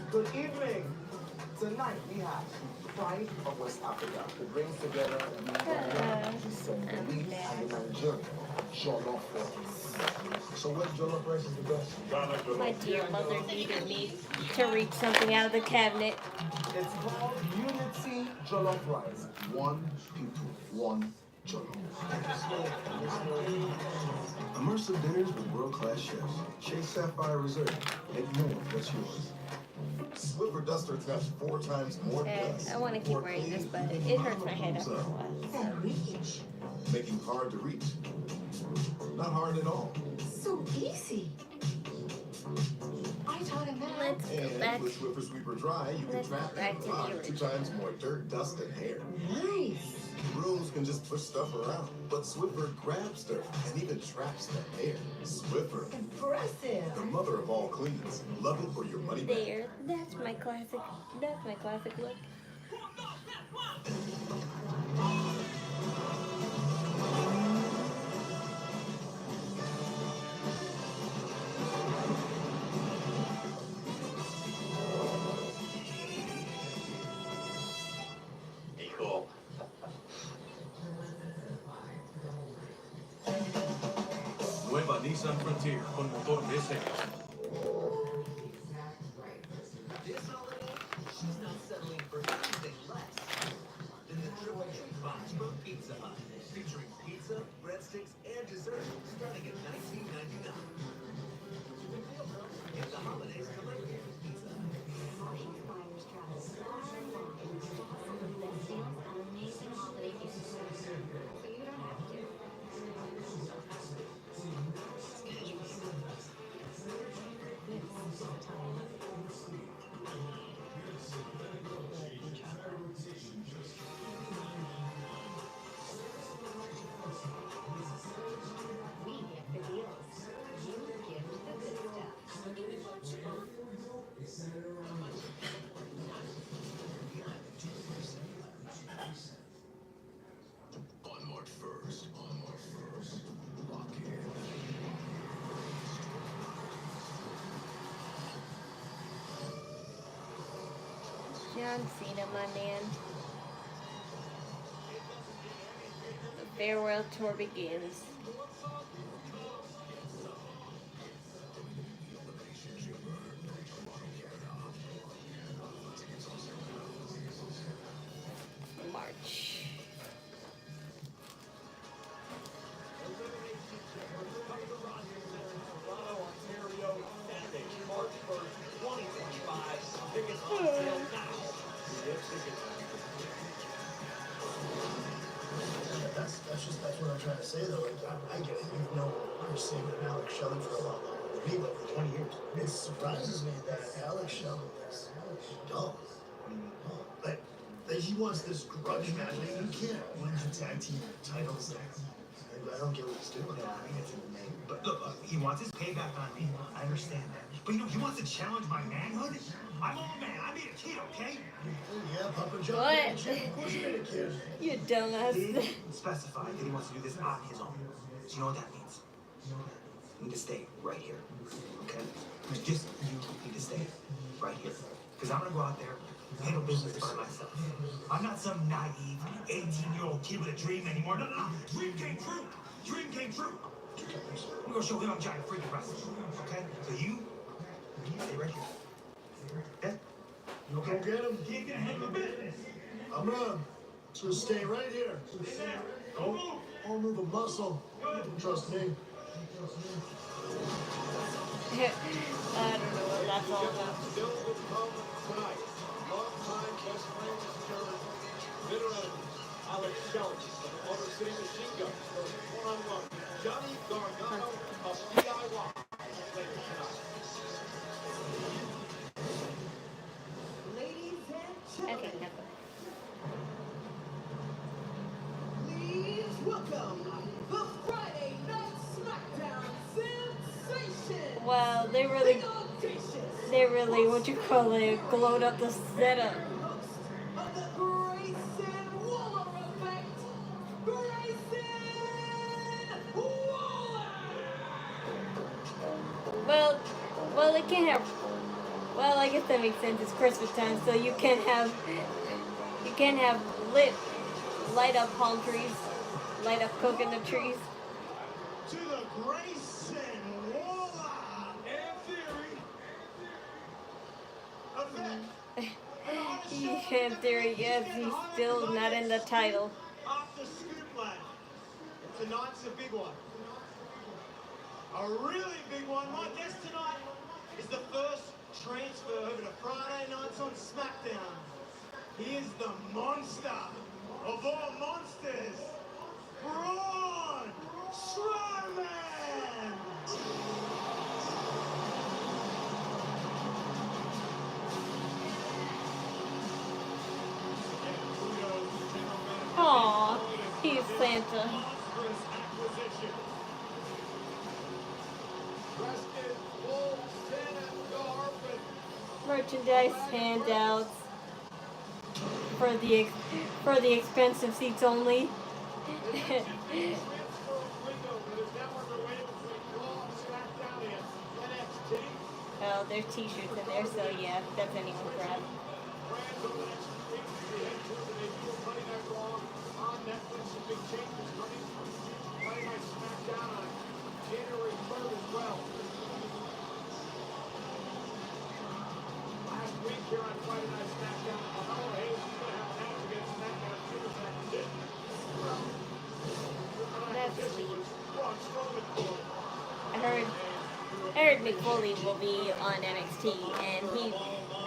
Good evening. Tonight we have Pride of West Africa, who brings together the Senegalese and the Nigerian jollof rice. So what jollof rice is the best? My dear mother needed me to reach something out of the cabinet. It's called Unity Jollof Rice. One people, one jollof. Immersive dinners with world-class chefs. Chase Sapphire Reserve. Make more what's yours. Swiffer Duster traps 4 times more dust. I want to keep wearing this, but it hurts my head after a while. Making hard to reach. Not hard at all. So easy. I taught him that. Let's go And back. with Swiffer Sweeper Dry, you can trap back to the 2 times more dirt, dust, and hair. Nice. Brooms can just push stuff around, but Swiffer grabs dirt and even traps the hair. Swiffer, Impressive. the mother of all cleans. Love it for your money back. There. That's my classic. That's my classic look. Cool. Nueva Nissan Frontier con motor V6. This holiday, she's not settling for anything less than the triple treat box from Pizza Hut, featuring pizza, breadsticks, and dessert, starting at $19.99. If the holidays come early with Pizza Hut. Buyers travel far and wide to hustle the best deals and amazing holiday gifts. So you don't have to. We get the deals. You give the good stuff. Onward first, onward first. Lock in. John Cena, my man. The farewell tour begins. March. Ontario, Saturday, March 1st, 2025. Tickets on sale now. Get tickets. That's what I'm trying to say though. Like, I get it. You've known Chris Sabin and Alex Shelley for a lot longer than me, but for 20 years. It surprises me that Alex Shelley is dumb. Like he wants this grudge match. Like, you can't win the tag team titles. I don't get what he's doing. Yeah, I mean, it's in the name. But look, he wants his payback on me. I understand that. But you know, he wants to challenge my manhood. I'm all man. I made a kid, okay? Yeah, Papa John. What? Of course you made a kid. You dumbass. He didn't specify that he wants to do this on his own. So you know what that means? You need to stay right here, okay? Just you need to stay right here. Because I'm going to go out there and handle business by myself. I'm not some naive 18-year-old kid with a dream anymore. No. Dream came true. Dream came true. I'm going to show him I'm giant freaking wrestler, okay? So you stay right here. Okay? You go get him. He ain't going to handle business. I'm gonna just stay right here. Don't move a muscle. Trust me. I don't know what that's all about. Still will come tonight. Long-time best friends and German veteran Alex Shelley of the Motor City Machine Guns goes one-on-one. Johnny Gargano of DIY later tonight. Ladies and Okay, gentlemen, never. please welcome the Friday Night Smackdown sensation. Well, they really, what you call it, glowed up the setup. Host of the Grayson Waller Effect, Grayson Waller. Well, they can't have Well, I guess that makes sense. It's Christmas time, so you can have light up palm trees, light up coconut trees. To the Grayson Waller and Theory. In theory, yes, he's still not in the title. After Scoop Lab. Tonight's a big one. A really big one. My guest tonight is the first transfer over to Friday nights on Smackdown. He is the monster of all monsters, Braun Strowman! Aww, he's Santa. Merchandise handouts for the expensive seats only. Oh, there's t-shirts in there, so yeah, that's anyone's grab. Last week here on Friday Night Smackdown, Carmelo Hayes is going to have a match against Smackdown Superstar. That's sweet. I heard Mick Foley will be on NXT, and he,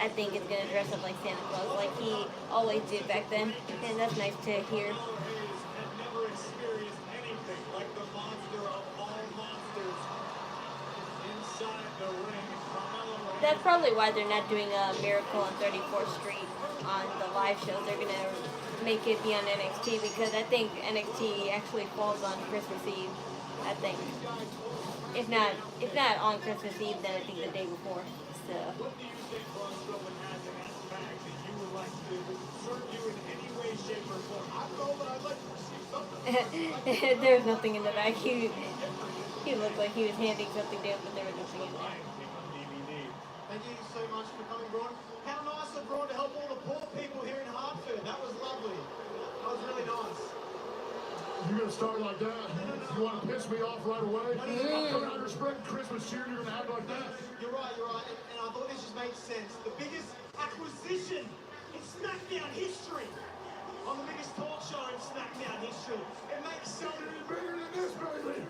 I think, is going to dress up like Santa Claus, like he always did back then, and that's nice to hear. Never experienced anything like the monster of all monsters inside the ring. That's probably why they're not doing a Miracle on 34th Street on the live shows. They're going to make it be on NXT because I think NXT actually falls on Christmas Eve, I think. If not on Christmas Eve, then I think the day before. So. What do you think Braun Strowman has in his bag that you would like to serve you in any way, shape, or form? I don't know, but I'd like to receive something. There was nothing in the bag. He looked like he was handing something down, but there was nothing in there. Thank you so much for coming, Braun. How nice of Braun to help all the poor people here in Hartford. That was lovely. That was really nice. You're going to start like that? You want to piss me off right away? I'm coming out here spreading Christmas cheer, you're going to act like that? You're right. And I thought this just made sense. The biggest acquisition in Smackdown history. On the biggest talk show in Smackdown history. It makes sense. Bigger than this, baby!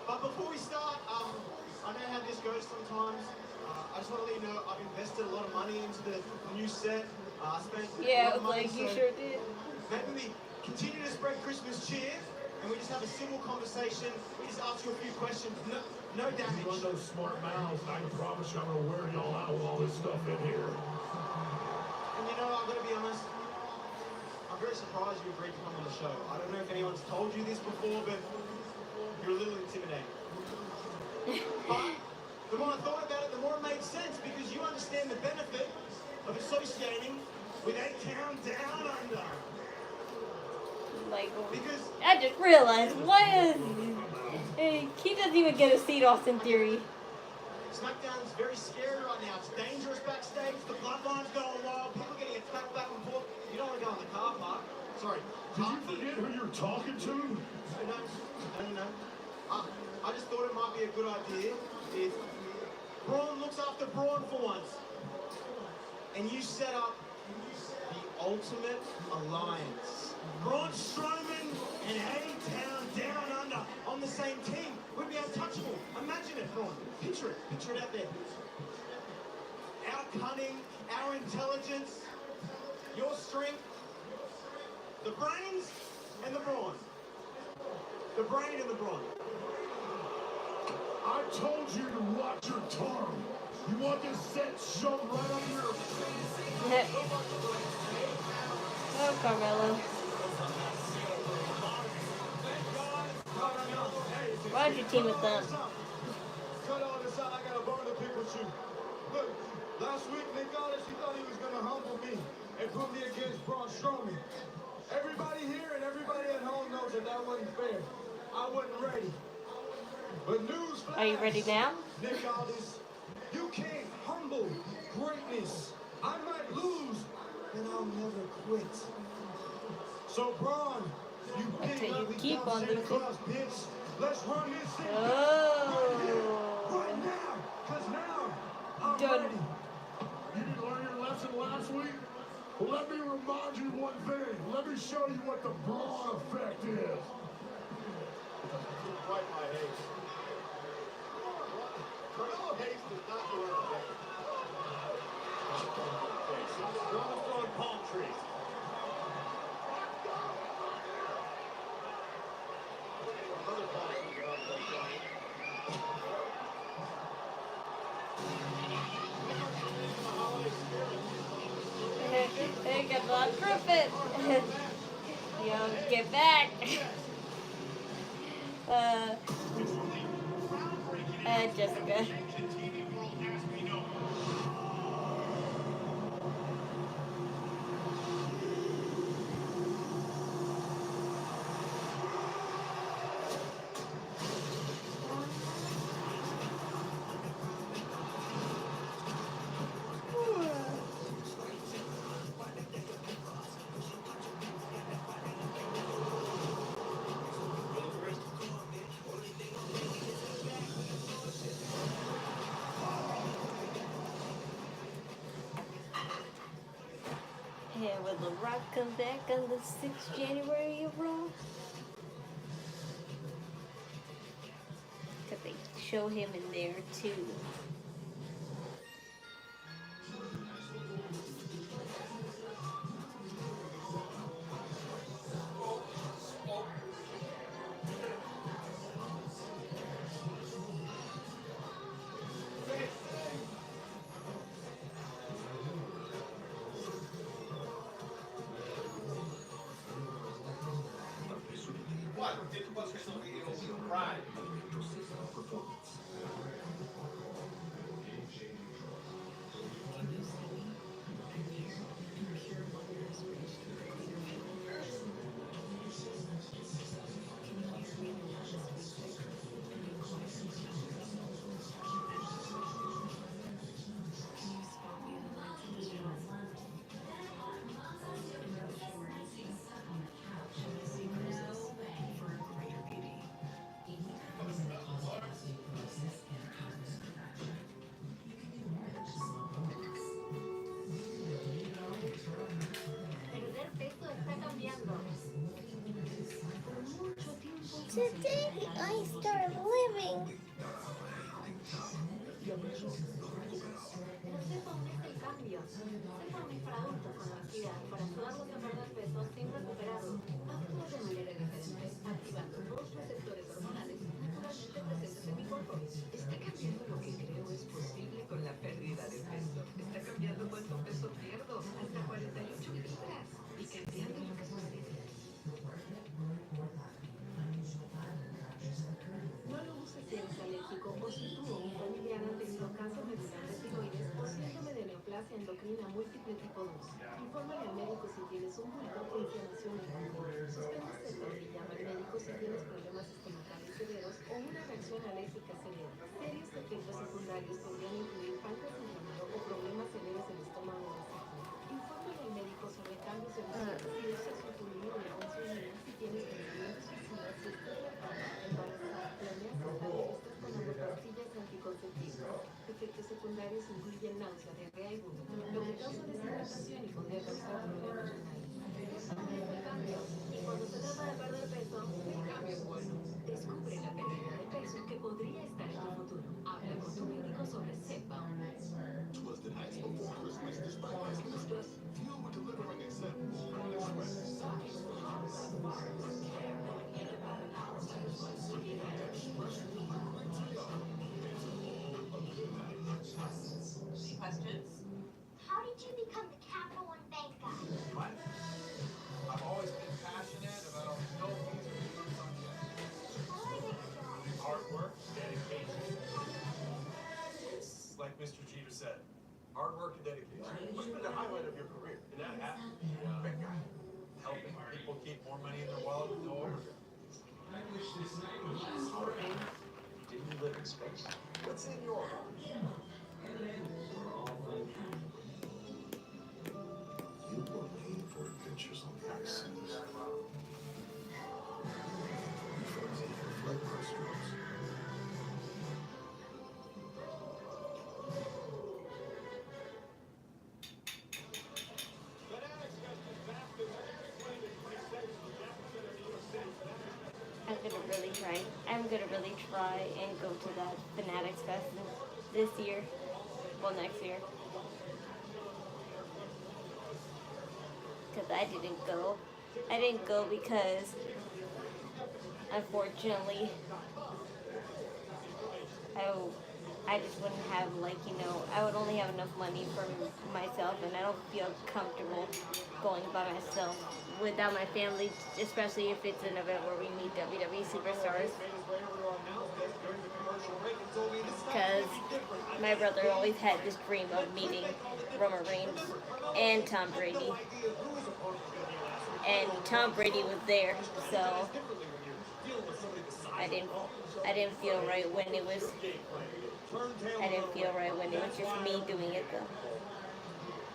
But before we start, I know how this goes sometimes. I just want to let you know I've invested a lot of money into the new set. I spent a lot of money, you sure did. Maybe we continue to spread Christmas cheer, and we just have a civil conversation. We just ask you a few questions. No damage. You run those smart mouths, I can promise you I'm going to wear y'all out with all this stuff in here. And you know, I've got to be honest, I'm very surprised you agreed to come on the show. I don't know if anyone's told you this before, but you're a little intimidating. But the more I thought about it, the more it made sense, because you understand the benefit of associating with A-Town Down Under. Like, because I just realized, he doesn't even get a seat, Austin Theory. Smackdown's very scary right now. It's dangerous backstage. The bloodline's going wild. People getting attacked back and forth. You don't want to go in the car park. Sorry. Did you forget who you're talking to? No. I just thought it might be a good idea if Braun looks after Braun for once. And you set up the ultimate alliance. Braun Strowman and A-Town Down Under on the same team. We'd be untouchable. Imagine it, Braun. Picture it out there. Our cunning, our intelligence, your strength, the brains and the brawn. The brain and the brawn. I told you to watch your tongue. You want this set shoved right up your face? Oh, Carmelo. Why don't you team with them? Cut all this out. I got a bone to pick with you. Look, last week Nick Aldis, he thought he was going to humble me and put me against Braun Strowman. Everybody here and everybody at home knows that wasn't fair. I wasn't ready. But news flash. Are you ready now? Nick Aldis You can't humble greatness. I might lose, and I'll never quit. So, Braun, you big ugly keep on Santa losing. Claus, bitch. Let's run this thing. Oh. Right now, because now I'm Done. ready. You didn't learn your lesson last week? Well, let me remind you one thing. Let me show you what the Braun effect is. Right, my Hayes. Carmelo Hayes does not do anything. They're almost throwing palm trees. Another palm tree out there. Hey, get blood proof it. Yo, get back. Jessica. Yeah, will The Rock come back on the 6th January of Raw? Could they show him in there too? What? Did you watch some video of you crying? Perder peso está cambiando. Por mucho tiempo. Today I start living. La cepa es el cambio. Cepa para adultos con actividad para ayudarlos a perder peso sin recuperarlo. Actúa de manera diferente, activando dos receptores hormonales naturalmente presentes en mi cuerpo. Está cambiando lo que creo es posible con la pérdida de peso. Está cambiando cuánto peso pierdo, hasta 48 libras. Y cambiando lo que sucede. No lo uses si eres alérgico o si tú o un familiar han tenido cáncer medular de tiroides o síndrome de neoplasia endocrina múltiple tipo 2. Infórmale al médico si tienes un bulto o inflamación en el cuerpo. Suspende el sector y llama al médico si tienes problemas estomacales severos o una reacción alérgica severa. Serios efectos secundarios podrían incluir páncreas inflamado o problemas severos del estómago o vesícula. Infórmale al médico sobre cambios en si usas suprimir o insulina, si tienes pensamientos suicidas, si estás lactando, embarazada, planeas abortar o estás tomando pastillas anticonceptivas. Efectos secundarios incluyen náusea, diarrea y vómito, lo que causa deshidratación y podría causar problemas renales. El cambio. Y cuando se trata de perder peso, el cambio es bueno. Descubre la pérdida de peso que podría estar en tu futuro. Habla con tu médico sobre Zepbound. Was the nights before Christmas, despite Christmas stress, Fuel were delivering a set Morning Express. Questions? How did you become the capital one bank guy? What? I've always been passionate about no fees or dues on the end. How do I get your job? Hard work, dedication. It's like Mr. Jeter said, hard work and dedication. What's been the highlight of your career? And that happened. Big guy. Helping people keep more money in their wallet with no overdraft. Didn't you live in space? What's in your heart? You were made for adventures on the ice. Fuzzy for flight strokes. I'm gonna really try and go to that Fanatics Fest this year. Well, next year. Because I didn't go. I didn't go because, unfortunately, I just wouldn't have, like, I would only have enough money for myself, and I don't feel comfortable going by myself without my family, especially if it's an event where we meet WWE superstars. Because my brother always had this dream of meeting Roman Reigns and Tom Brady. And Tom Brady was there, so I didn't feel right when it was just me doing it though.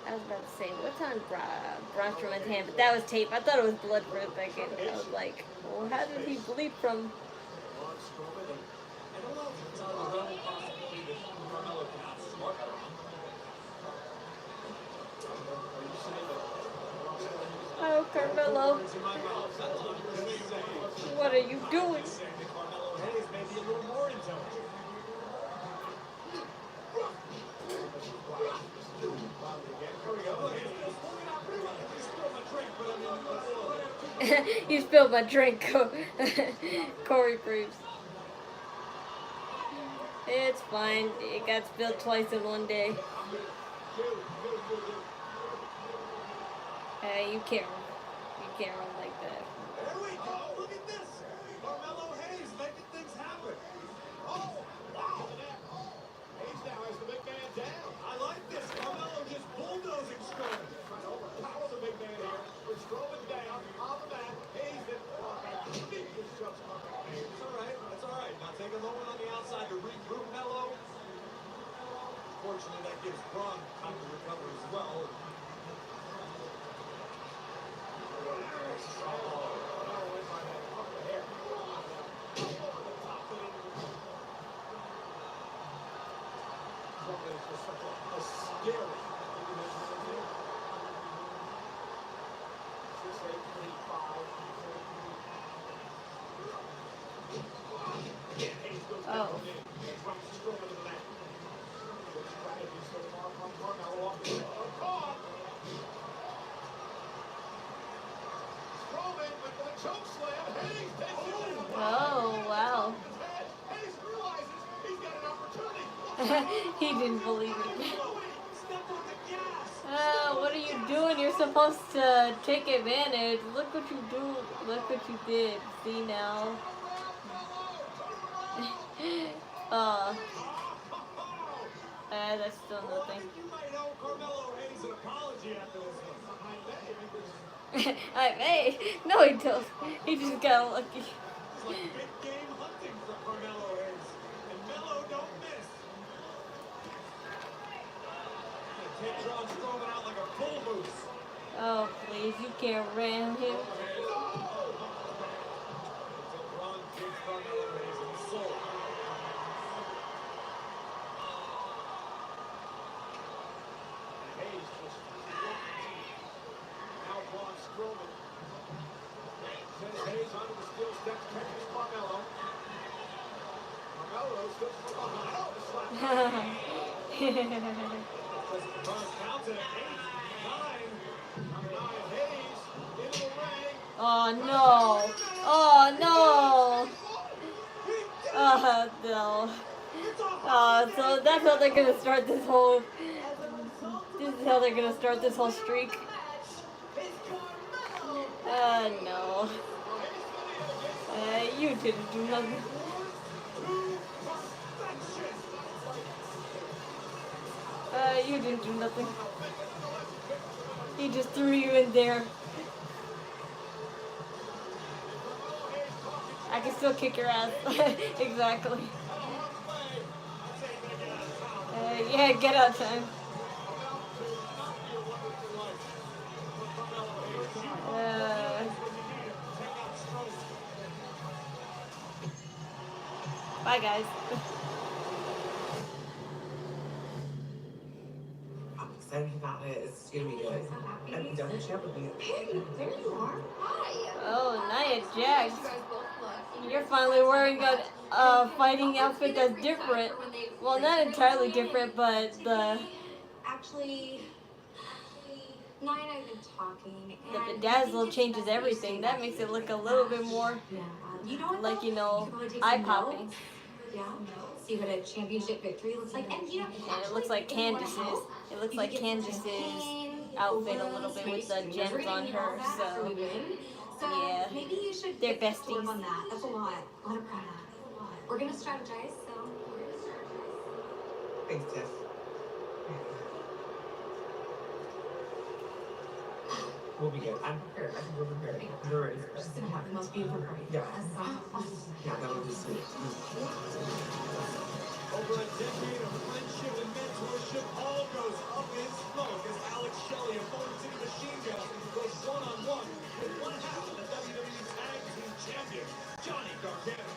I was about to say, what's on Braun Strowman's hand? But that was tape. I thought it was blood for a second. I was like, well, how did he bleed from? Oh, Carmelo. What are you doing? You spilled my drink, Corey Graves. It's fine. It got spilled twice in one day. You can't run like that. There we go. Look at this. Carmelo Hayes making things happen. Oh, wow. Hayes now has the big man down. I like this. Carmelo just bulldozing Strowman. Trying to overpower the big man here. With Strowman down on the mat. Hayes then just jumps up. It's all right. That's all right. Now take a moment on the outside to regroup Melo. Fortunately, that gives Braun time to recover as well. Oh. Oh, wow. He didn't believe it. What are you doing? You're supposed to take advantage. Look what you do. Look what you did. See now? That's still nothing. I may. No, he don't. He just got lucky. It's like big game hunting for Carmelo Hayes. And Melo don't miss. Take Braun Strowman out like a bull moose. Oh, please. You can't ram him. Braun takes Carmelo Hayes in the soul. Hayes just now Braun Strowman. Sends Hayes onto the steel steps, catches Carmelo. Carmelo still from behind. Oh, the slap. Braun counts it at 8, 9. Now Hayes into the ring. Oh, no. Oh, no. Oh, no. Oh, so that's how they're gonna start this whole... This is how they're gonna start this whole streak. No. You didn't do nothing. You didn't do nothing. He just threw you in there. I can still kick your ass. Exactly. Yeah, get out time. Bye, guys. I'm excited about it. It's gonna be good. I'm double champ with me. Hey, there you are. Hi. Oh, Nia Jax. You're finally wearing a fighting outfit that's different. Well, not entirely different, but the Actually, Nia and I have been talking. the bedazzle changes everything. That makes it look a little bit more You know what? like, you You know, could probably take eye some popping. notes. Yeah. See what a championship victory looks like. And you know, And it looks like Candice's. It looks like Candice's outfit a little bit with the gems on her. So yeah, maybe you should they're get to work besties. on that. That's a lot of prep. We're gonna strategize. So. Thanks, Tiff. We'll be good. I'm prepared. I think we're prepared. We're ready. Just gonna have the most beautiful party. Yeah. Yeah, that would be sweet. Over a decade of friendship and mentorship, all goes up in smoke as Alex Shelley, a Motor City Machine Gun, goes one-on-one with one half of the WWE Tag Team Champion, Johnny Gargano.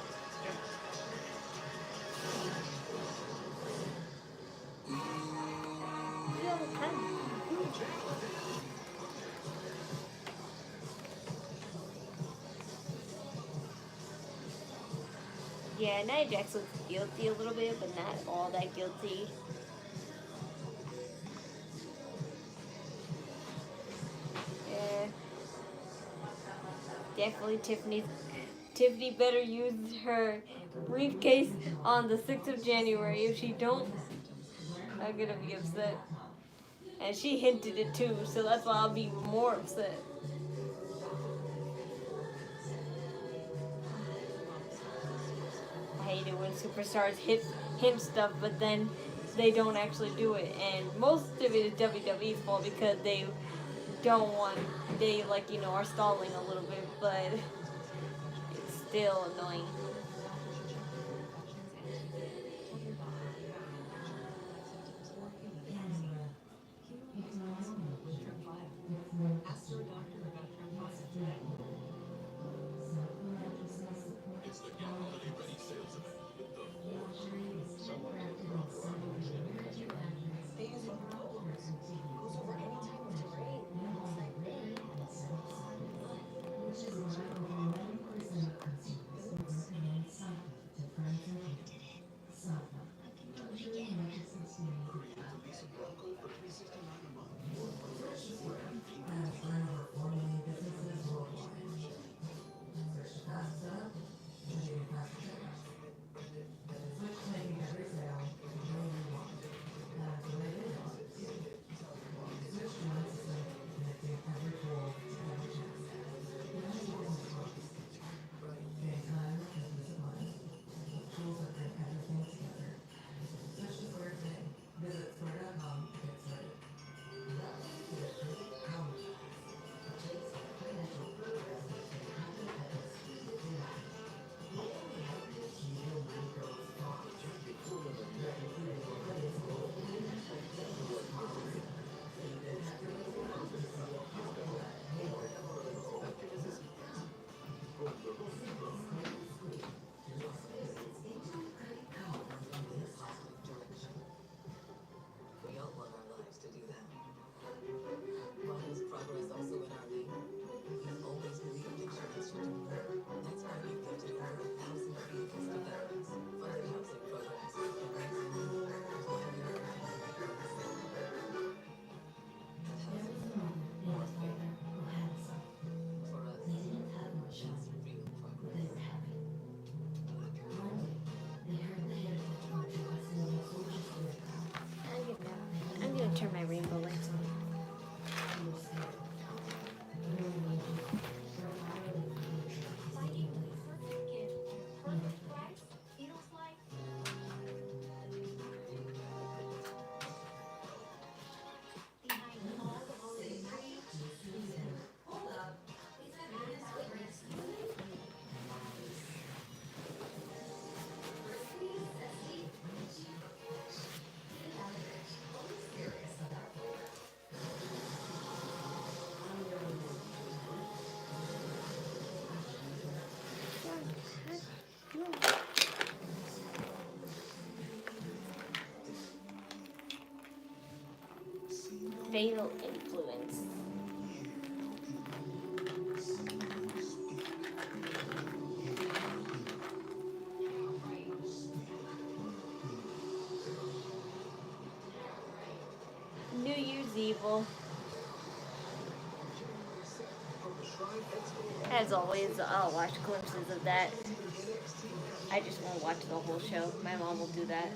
Yeah, Nia Jax looks guilty a little bit, but not all that guilty. Yeah. Definitely Tiffany better use her briefcase on the 6th of January. If she don't, I'm gonna be upset. And she hinted it too, so that's why I'll be more upset. I hate it when superstars hint stuff, but then they don't actually do it. And most of it is WWE's fault because they don't want, they like, you know, are stalling a little bit, but it's still annoying. Ask your doctor about thrombosis today. It's the Holiday Ready sales event with the Fatal Influence. New Year's Evil. As always, I'll watch glimpses of that. I just won't watch the whole show. My mom will do that.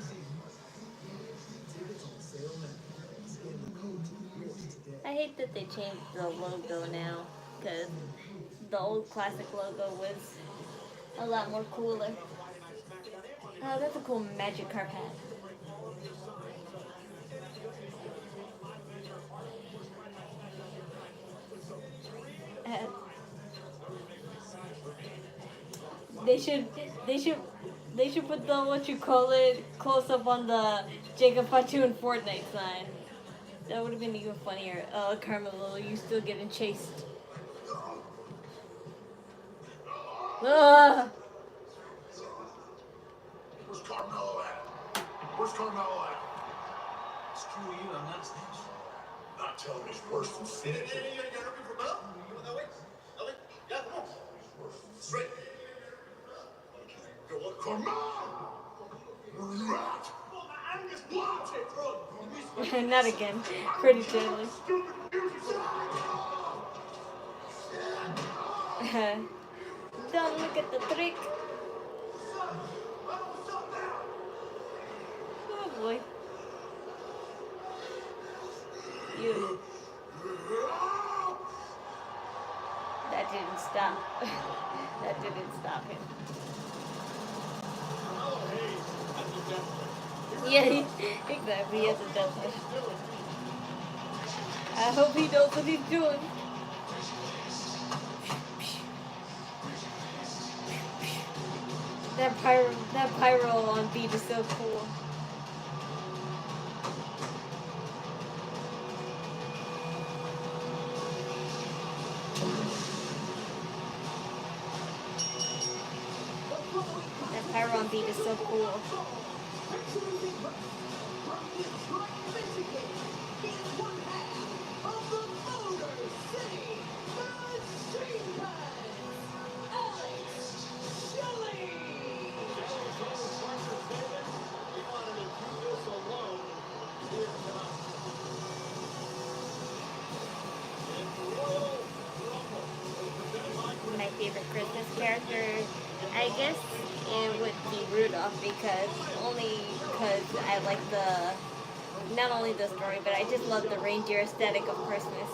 I hate that they changed the logo now, because the old classic logo was a lot more cooler. Oh, that's a cool magic carpet. They should put the close up on the Jacob Fatu and Fortnite sign. That would have been even funnier. Carmelo, you still getting chased. Where's Carmelo at? Where's Carmelo at? Screw you, I'm not snitch. Not telling is worse than snitching. You're looking for Mel? You want that way? That way? Yeah, come on. Straight. Go on, Carmelo! Where are you at? I'm just watching, bro. Not again. Pretty gently. Don't look at the trick. Oh boy. You. That didn't stop. That didn't stop him. Yeah, exactly. He has a death wish. I hope he knows what he's doing. That pyro on beat is so cool. That pyro on beat is so cool. My favorite Christmas character, I guess it would be Rudolph, only because I like not only the story, but I just love the reindeer aesthetic of Christmas.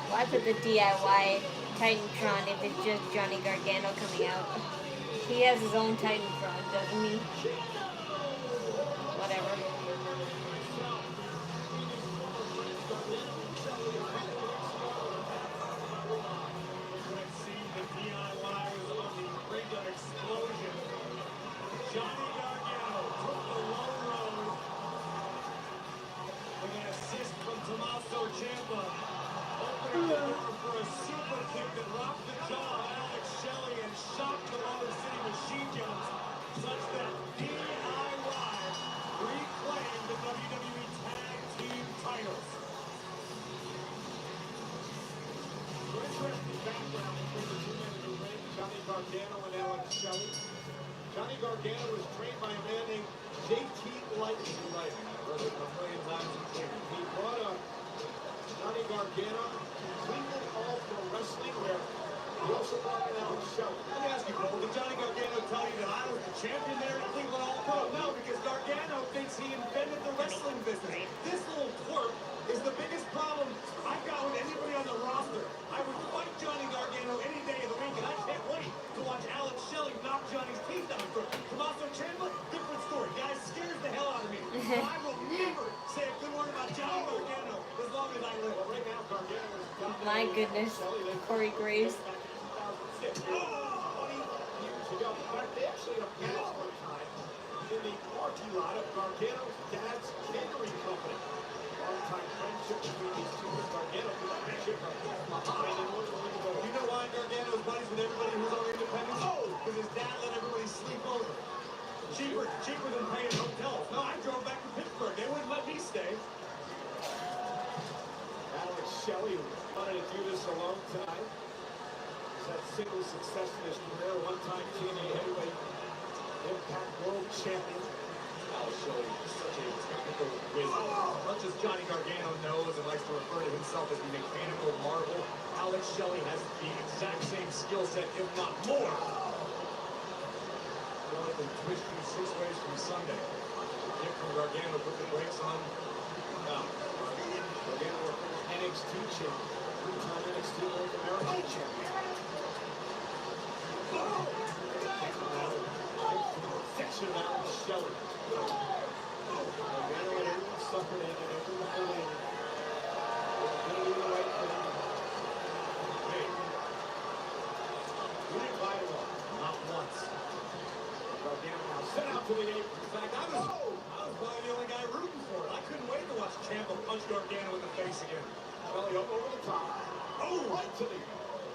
Why put the DIY Titantron if it's just Johnny Gargano coming out? He has his own Titantron, doesn't he? Whatever. Johnny Gargano took the long road with an assist from Tommaso Ciampa, opening the door for a super kick that rocked the jaw of Alex Shelley and shocked the Motor City Machine Guns, such that DIY reclaimed the WWE Tag Team titles. So interesting background between the two men in the ring, Johnny Gargano and Alex Shelley. Johnny Gargano was trained by a man named JT Lightning, right? Brother, a million times he brought up Johnny Gargano, Cleveland Hall for wrestling, where he also brought in Alex Shelley. Let me ask you, Cole, did Johnny Gargano tell you that I was the champion there at Cleveland Hall Pro? No, because Gargano thinks he invented the wrestling business. This little twerp is the biggest problem I've got with anybody on the roster. I would fight Johnny Gargano any day of the week, and I can't wait to watch Alex Shelley knock Johnny's teeth out. Tommaso Ciampa, different story. Guy scares the hell out of me. So I will never say a good word about Johnny Gargano as long as I live. Right now, Gargano is dominating. My goodness, Corey Graves. 20 years ago. In fact, they actually had a match one time. in the parking lot of Gargano's dad's catering company. Long-time friendship between these two as Gargano put the friendship behind and what's going to go. You know why Gargano's buddies with everybody who's on Independence? Oh, because his dad let everybody sleep over. Cheaper than paying hotels. No, I drove back to Pittsburgh. They wouldn't let me stay. Alex Shelley wanted to do this alone tonight. He's had single success in his career, one-time TNA heavyweight Impact World Champion. Alex Shelley is such a technical wizard. Much as Johnny Gargano knows and likes to refer to himself as the mechanical marvel, Alex Shelley has the exact same skill set, if not more. Shelley can twist you 6 ways from Sunday. Dick from Gargano put the brakes on. Gargano will finish NXT champion, three-time NXT North American champion. Section of Alex Shelley. Gargano and everyone suffered in and everyone believed. They're going to do the right thing. Hey, we didn't buy it all, not once. Gargano now sent out to the apron. In fact, I was probably the only guy rooting for it. I couldn't wait to watch Ciampa punch Gargano in the face again. Shelley up over the top. Oh, right to the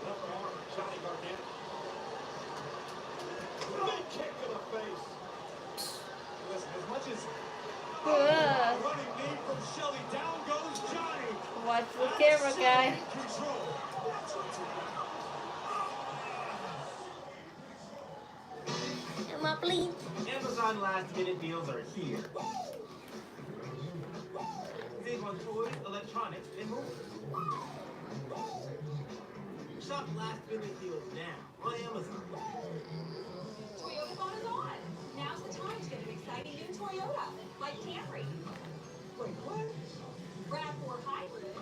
left arm of Johnny Gargano. Big kick to the face. Listen, as much as running knee from Shelley, down goes Johnny. Watch the camera, guy. Control. Am I bleed? Amazon last-minute deals are here. Save on toys, electronics, and more. Shop last-minute deals now on Amazon. Toyotathon is on. Now's the time to get an exciting new Toyota, like Camry. Wait, what? RAV4 Hybrid,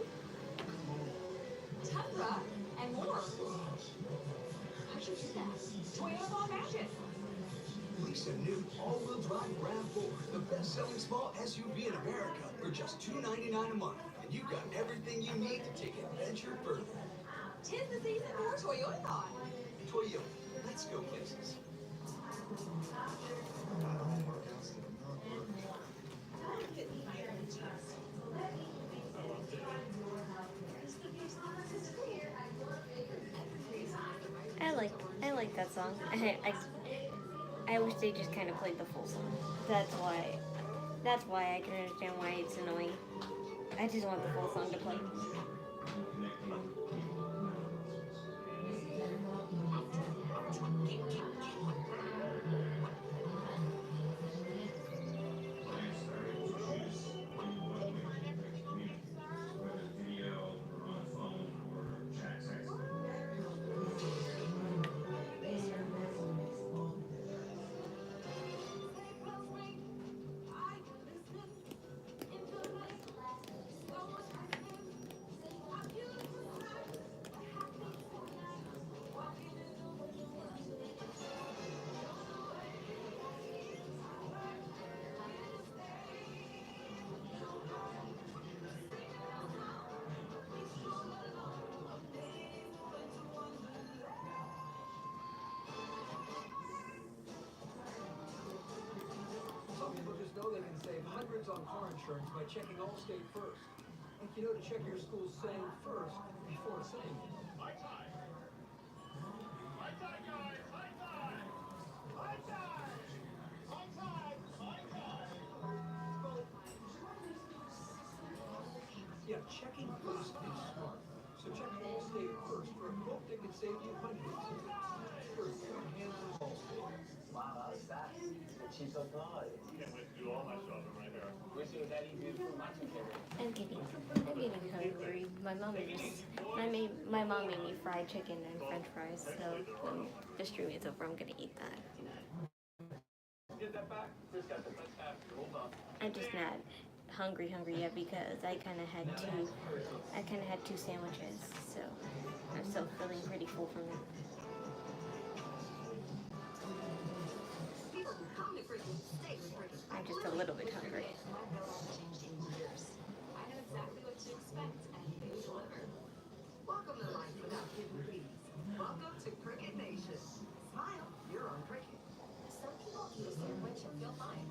Tundra, and more. How'd you do that? Toyotathon magic. Lease a new all-wheel drive RAV4, the best-selling small SUV in America, for just $299 a month. And you've got everything you need to take adventure further. 'Tis the season for Toyotathon. Toyota, let's go places. I like that song. I wish they just kind of played the full song. That's why I can understand why it's annoying. I just want the full song to play. Some people just know they can save hundreds on car insurance by checking Allstate first. Like you know to check your school's saying first before saying it. High time. High time, guys. High time. High time. High time. High time. Yeah, checking first is smart. So check Allstate first for a quote that could save you hundreds. First, your hands on Allstate. Wow, that's that. She's so good. Can't wait to do all my shopping right here. Wish it was that easy to do my I'm getting hungry. My mom made me fried chicken and French fries. So when the stream is over, I'm gonna eat that. Get that back. Chris got the best half. Hold on. I'm just not hungry yet because I kind of had two sandwiches. So I'm still feeling pretty full from it. I'm just a little bit hungry. I know exactly what to expect, and they deliver. Welcome to Life Without Hidden Fees. Welcome to Cricket Nation. Smile, you're on Cricket. Some people eat a sandwich and feel fine.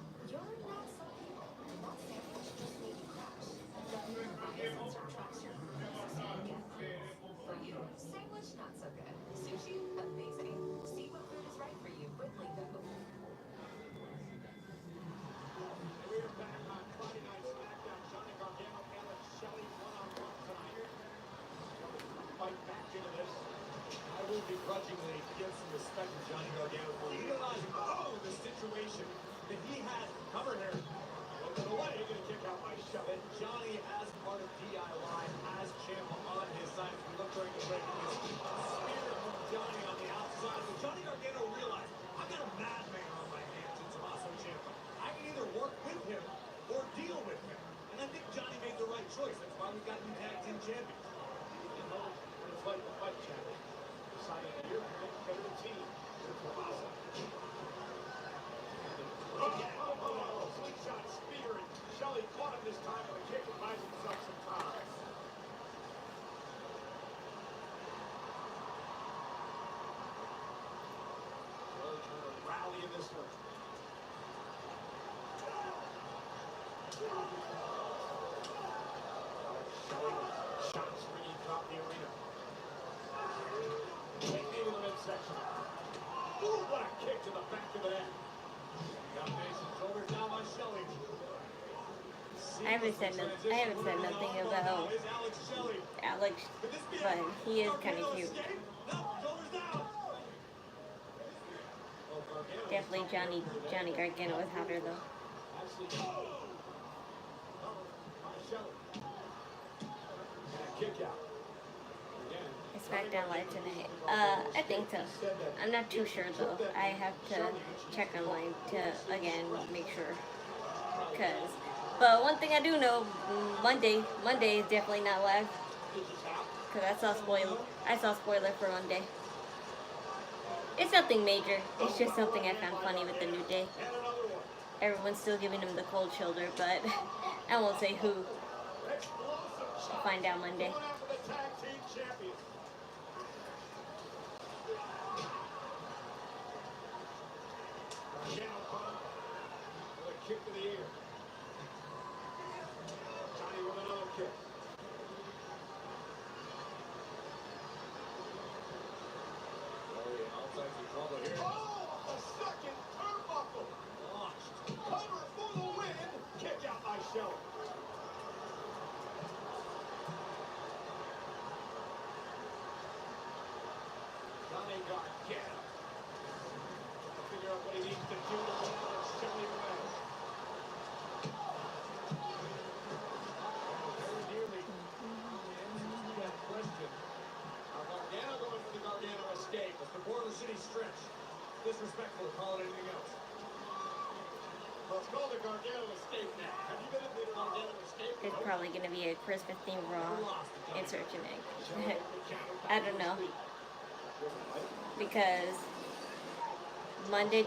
into this. I will begrudgingly give some respect to Johnny Gargano for realizing, the situation that he has covered here. Over the way, going to kick out by shove. And Johnny, as part of DIY, has Ciampa on his side. As we look during the break, this spear from Johnny on the outside. But Johnny Gargano realized, I've got a madman on my hands in Tommaso Ciampa. I can either work with him or deal with him. And I think Johnny made the right choice. That's why we've got new tag team champions. You know, we're going to fight the fight champion. Decided that you're the favorite team. Tommaso. Slingshot spear, and Shelley caught him this time with a kick and buys himself some time. Shelley trying to rally in this one. Shelley shots ringing throughout the arena. Maybe in the midsection. Ooh, what a kick to the back of the neck. Combination shoulders down by Shelley. I haven't said nothing about Alex, but he is kind of cute. Definitely Johnny Gargano is hotter though. Is Smackdown live tonight? I think so. I'm not too sure though. I have to check online to again make sure. But one thing I do know, Monday is definitely not live. Cause I saw spoiler for Monday. It's nothing major. It's just something I found funny with the New Day. Everyone's still giving him the cold shoulder, but I won't say who. I'll find out Monday. Kick to the ear. Johnny with another kick. Outside some trouble here. Oh, a second turnbuckle. Launched. Cover for the win. Kick out by Shelley. Johnny Gargano. Figure out what he needs to do to win out Shelley away. Very nearly answers to that question. Gargano going for the Gargano escape. It's the Border City stretch. Disrespectful to call it anything else. Well, it's called the Gargano escape now. Have you been in the Gargano escape? It's probably going to be a Christmas themed Raw insertion egg. I don't know. Because Monday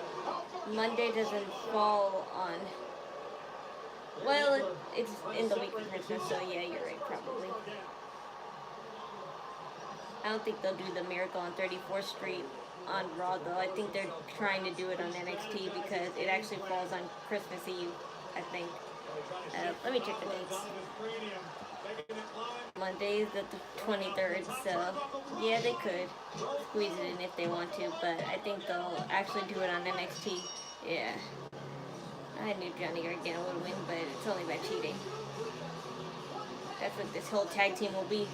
doesn't fall on. Well, it's in the week of Christmas, so yeah, you're right, probably. I don't think they'll do the Miracle on 34th Street on Raw, though. I think they're trying to do it on NXT because it actually falls on Christmas Eve, I think. Let me check the dates. Monday is the 23rd, so yeah, they could squeeze it in if they want to, but I think they'll actually do it on NXT. Yeah. I knew Johnny Gargano would win, but it's only by cheating. That's what this whole tag team will be.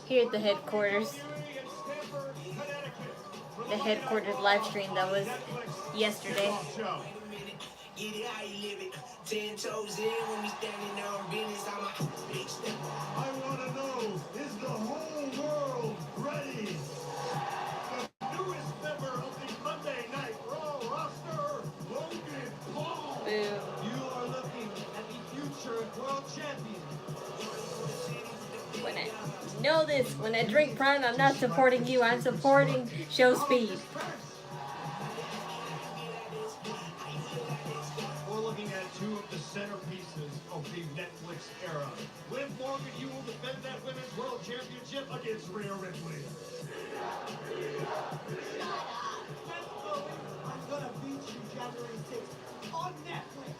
Here's the headquarters. The headquarters live stream that was yesterday. Get it how you live it. 10 toes in when we standing on business. I'm a big step. I want to know, is the whole world ready? The newest member of the Monday Night Raw roster, Logan Paul. Boo. You are looking at the future world champion. When I know this, when I drink Prime, I'm not supporting you, I'm supporting Show Speed. We're looking at two of the centerpieces of the Netflix era. Liv Morgan, you will defend that Women's World Championship against Rhea Ripley. January 6th on Netflix.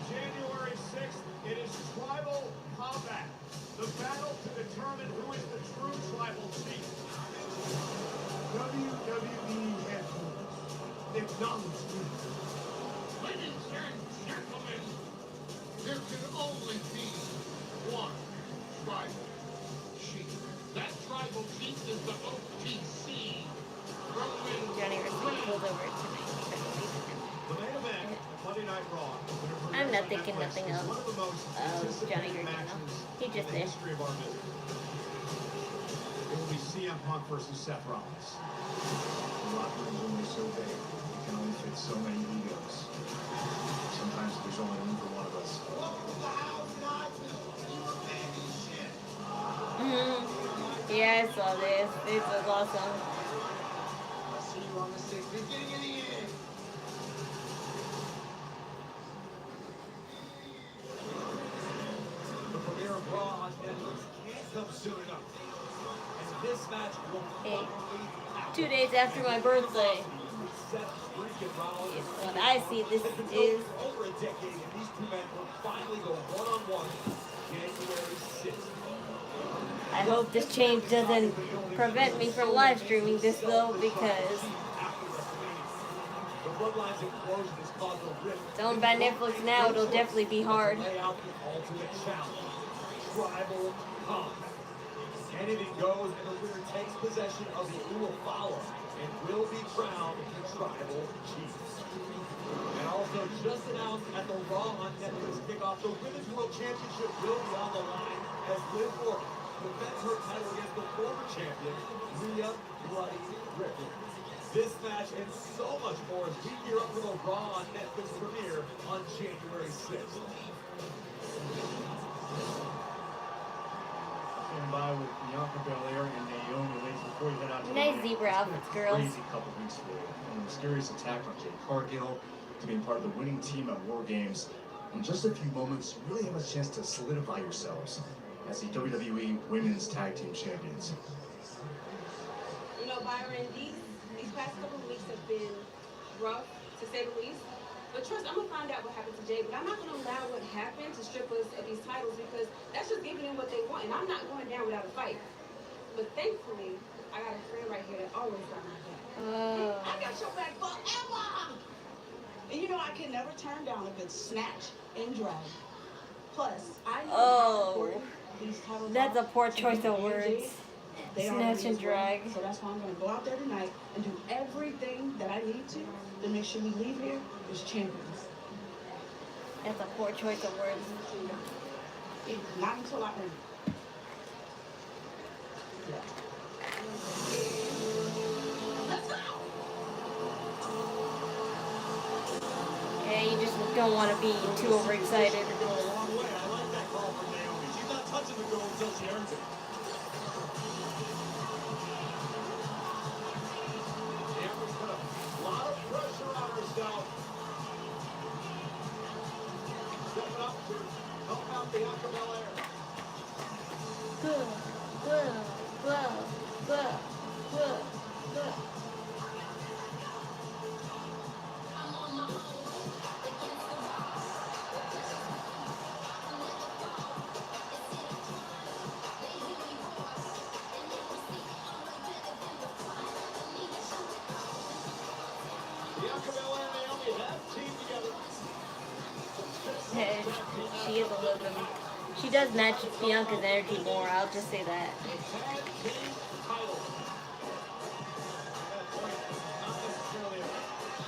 January 6th, it is Tribal Combat. The battle to determine who is the true tribal chief. WWE headquarters. Acknowledge me. Ladies and gentlemen, there can only be one tribal chief. That tribal chief is the OTC. Johnny Wrestling pulled over tonight. The main event, Monday Night Raw. I'm not thinking nothing of Johnny Gargano. He just in the did. history of our business. It will be CM Punk versus Seth Rollins. The locker room's only so big. You can only fit so many egos. Sometimes there's only room for one of us. Welcome to the house, guys. You abandoned shit. Yeah, I saw this. This was awesome. I'll see you on the 6th. Beginning of the end. The premiere of Raw on Netflix can't come soon enough. And this match will Hey, finally 2 days after my birthday. Seth freaking Rollins. What I see this It's been is for over a decade, and these two men will finally go one-on-one January 6th. I hope this change doesn't prevent me from live streaming this though, because The Bloodline's implosion has caused a rift. it's owned by Netflix now. It'll definitely be hard. Lay out the ultimate challenge. Tribal Combat. Anything goes, and the winner takes possession of the who will follow and will be crowned the Tribal Chief. And also just announced at the Raw on Netflix kickoff, the Women's World Championship will be on the line as Liv Morgan defends her title against the former champion, Rhea Bloody Ripley. This match and so much more as we gear up for the Raw on Netflix premiere on January 6th. Standing by with Bianca Belair and Naomi ladies before you head out to Nice the zebra outfits, girls. crazy couple weeks ago. From a mysterious attack on Jade Cargill to being part of the winning team at War Games. In just a few moments, you really have a chance to solidify yourselves as the WWE Women's Tag Team Champions. You know, Byron, these past couple of weeks have been rough, to say the least. But trust, I'm going to find out what happened to Jay, but I'm not going to allow what happened to strip us of these titles because that's just giving them what they want, and I'm not going down without a fight. But thankfully, I got a friend right here that always got my back. I got your back forever! And you know I can never turn down a good snatch and drag. Plus, I know how important these titles That's are a poor to choice you of and words. Jade. They are Snatch to me and as well. drag. So that's why I'm going to go out there tonight and do everything that I need to make sure we leave here as champions. That's a poor choice of words. Not until I earn it. Let's go! Yeah, you just don't want to be too overexcited. Go a long way. I like that call from Naomi. She's not touching the girl until she earns it. Naomi's put a lot of pressure on herself. Stepping up to help out Bianca Belair. Bianca Belair and Naomi have teamed together. Hey, she is a little. She does match Bianca's energy more. I'll just say that. Tag team title. At that point, not necessarily a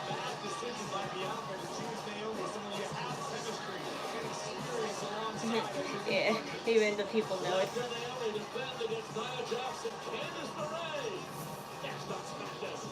bad decision by Bianca to choose Naomi, someone you have chemistry and experience alongside. Yeah, even the people know it. After Naomi defends against Nia Jax and Candice LeRae. Next on Smackdown.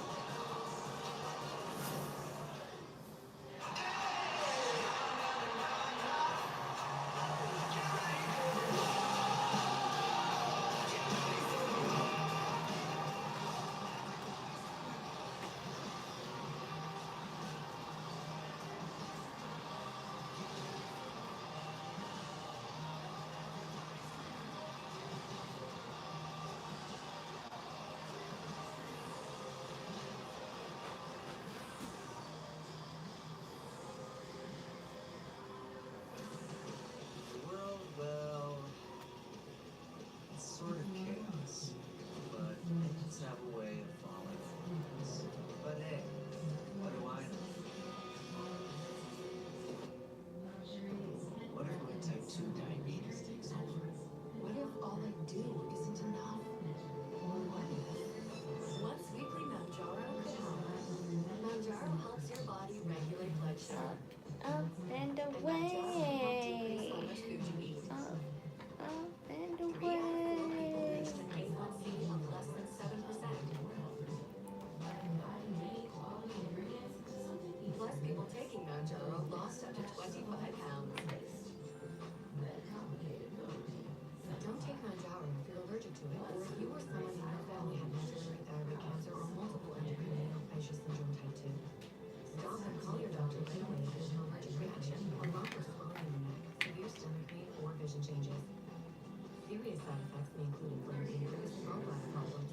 Serious side effects may include inflamed injuries and gallbladder problems.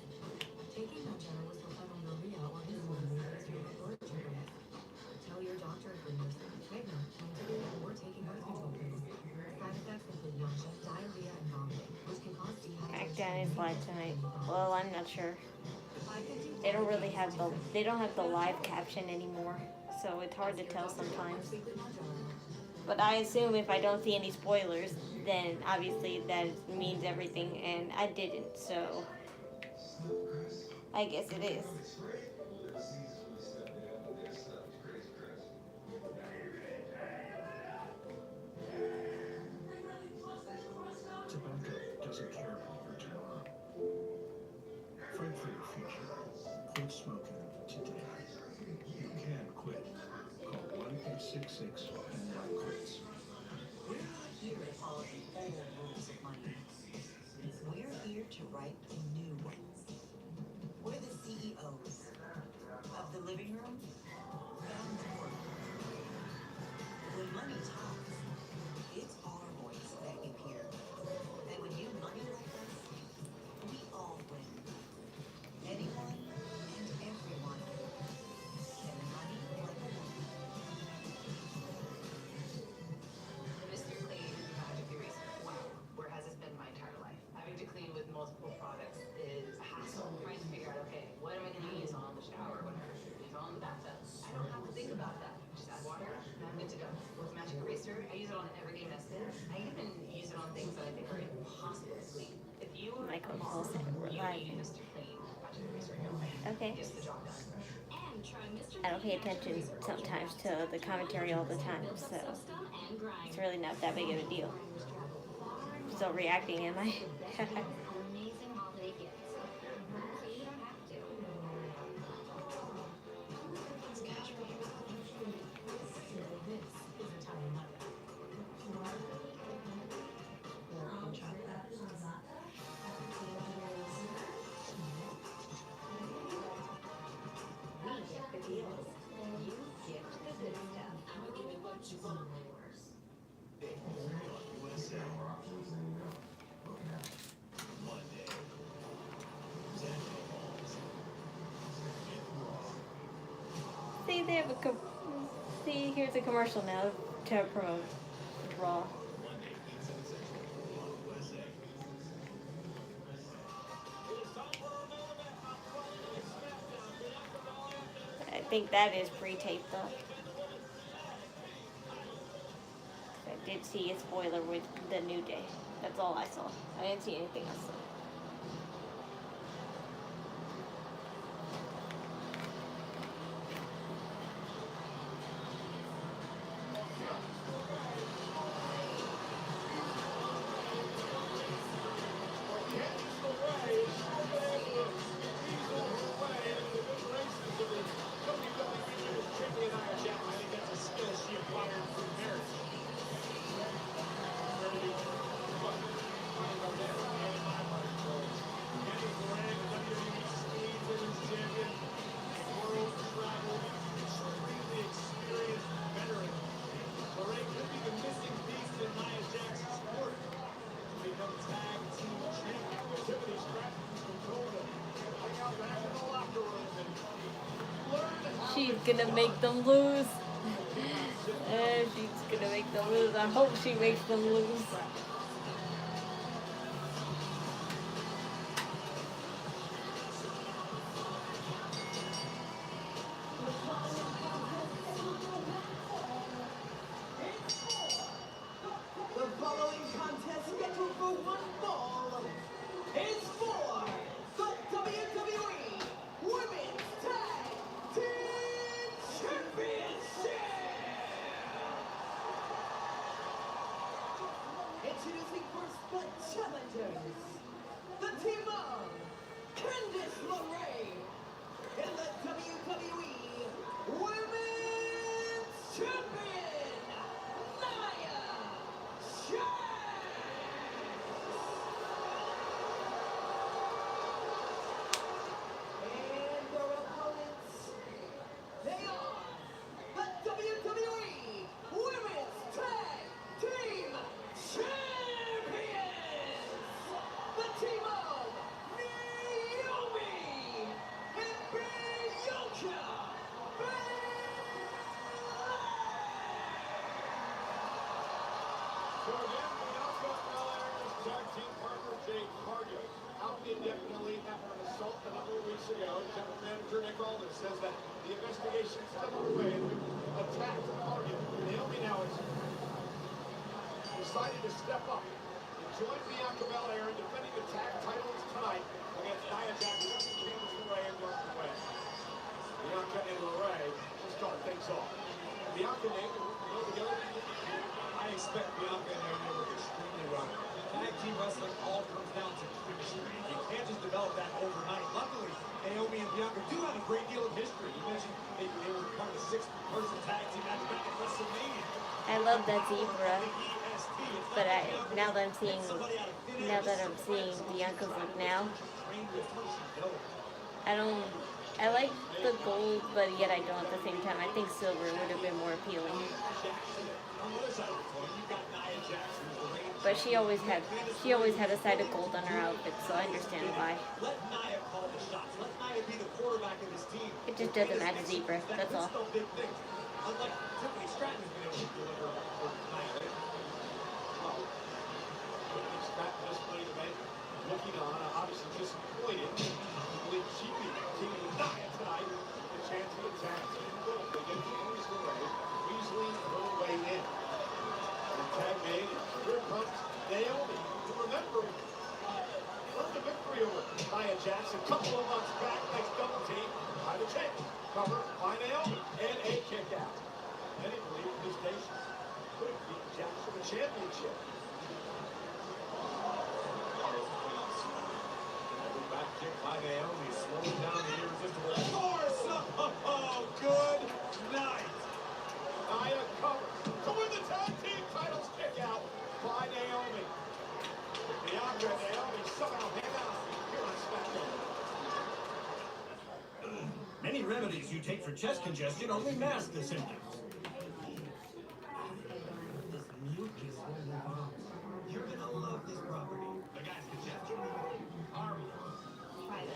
Taking Mounjaro will still find gonorrhea or insulin may raise your blood sugar. Tell your doctor if you're nursing, pregnant, trying to breastfeed, or taking birth control pills. Side effects include nausea, diarrhea, and vomiting, which can cause dehydration. Smackdown is live tonight. Well, I'm not sure. They don't really have the live caption anymore, so it's hard to tell sometimes. But I assume if I don't see any spoilers, then obviously that means everything, and I didn't, so I guess it is. Tobacco doesn't care about your tomorrow. Fight for your future. Quit smoking today. You can quit. Call 1-866 and write quits. We're not here to follow the old rules of money. We're here to write new ones. We're the CEOs of the living room and the courtroom. When money talks, it's our voice that you hear. And when you money like us, we all win. Anyone and everyone can money like a woman. Mr. Clean Magic Eraser. Wow, where has this been my entire life? Having to clean with multiple products is a hassle. Trying to figure out, okay, what am I going to use on the shower? What am I going to use on the bathtub? I don't have to think about that. Just add water, and I'm good to go. With Magic Eraser, I use it on everyday messes. I even use it on things that I think are impossible to clean. If you are a mom, you need Mr. Clean Magic Eraser in your life. Okay. Gets the job done. And try Mr. I don't pay attention sometimes to the commentary all the time, so it's really not that big of a deal. I'm still reacting, am I? Amazing holiday gifts. So you don't have to. It's casual. This is Italian mother. I'll try that. We get the deals. You gift the good stuff. I'll give you what you want. See, they have a see. Here's a commercial now to promote Raw. I think that is pre-taped though. I did see a spoiler with the New Day. That's all I saw. I didn't see anything else. She's gonna make them lose. She's gonna make them lose. I hope she makes them lose. The following contest scheduled for one fall is for the WWE Women's Tag Team Championship! Introducing first the challengers, the team of Candice LeRae and the WWE Women's Champion, Nia Jax! And their opponents, they are the WWE Women's Tag Team Champions, indefinitely after an assault a number of weeks ago. General Manager Nick Aldis says that the investigation is still underway and attacked target. Naomi now has decided to step up and join Bianca Belair in defending the tag titles tonight against Nia Jax, Candice LeRae, and Martha Way. Bianca and LeRae will start things off. Bianca and Naomi go together. I expect Bianca and Naomi to work extremely well. Tag team wrestling all comes down to chemistry. You can't just develop that overnight. Luckily, Naomi and Bianca do have a great deal of history. You mentioned they were part of the 6-person tag team match back at WrestleMania. I love that zebra, but now that I'm seeing Bianca's look now, I like the gold, but yet I don't at the same time. I think silver would have been more appealing. But she always had a side of gold on her outfit, so I understand why. It just doesn't match zebra, that's all. Looking on, obviously disappointed. I believe she beat King Nia tonight. The chance of the tag team gold against Candice LeRae, weaseling her way in. The tag made, and here comes Naomi. You remember, earned the victory over Nia Jax a couple of months back. Next double team by the champ. Covered by Naomi. And a kick out. Many believe at this station could have beaten Jax for the championship. Back kick by Naomi, slowing down the irresistible force. Oh, good night. Nia covers to win the tag team titles. Kick out by Naomi. Bianca and Naomi somehow hang out here on Smackdown. Many remedies you take for chest congestion only mask the symptoms. This mucus will move on. You're gonna love this property. The guy's congestion. Horrible.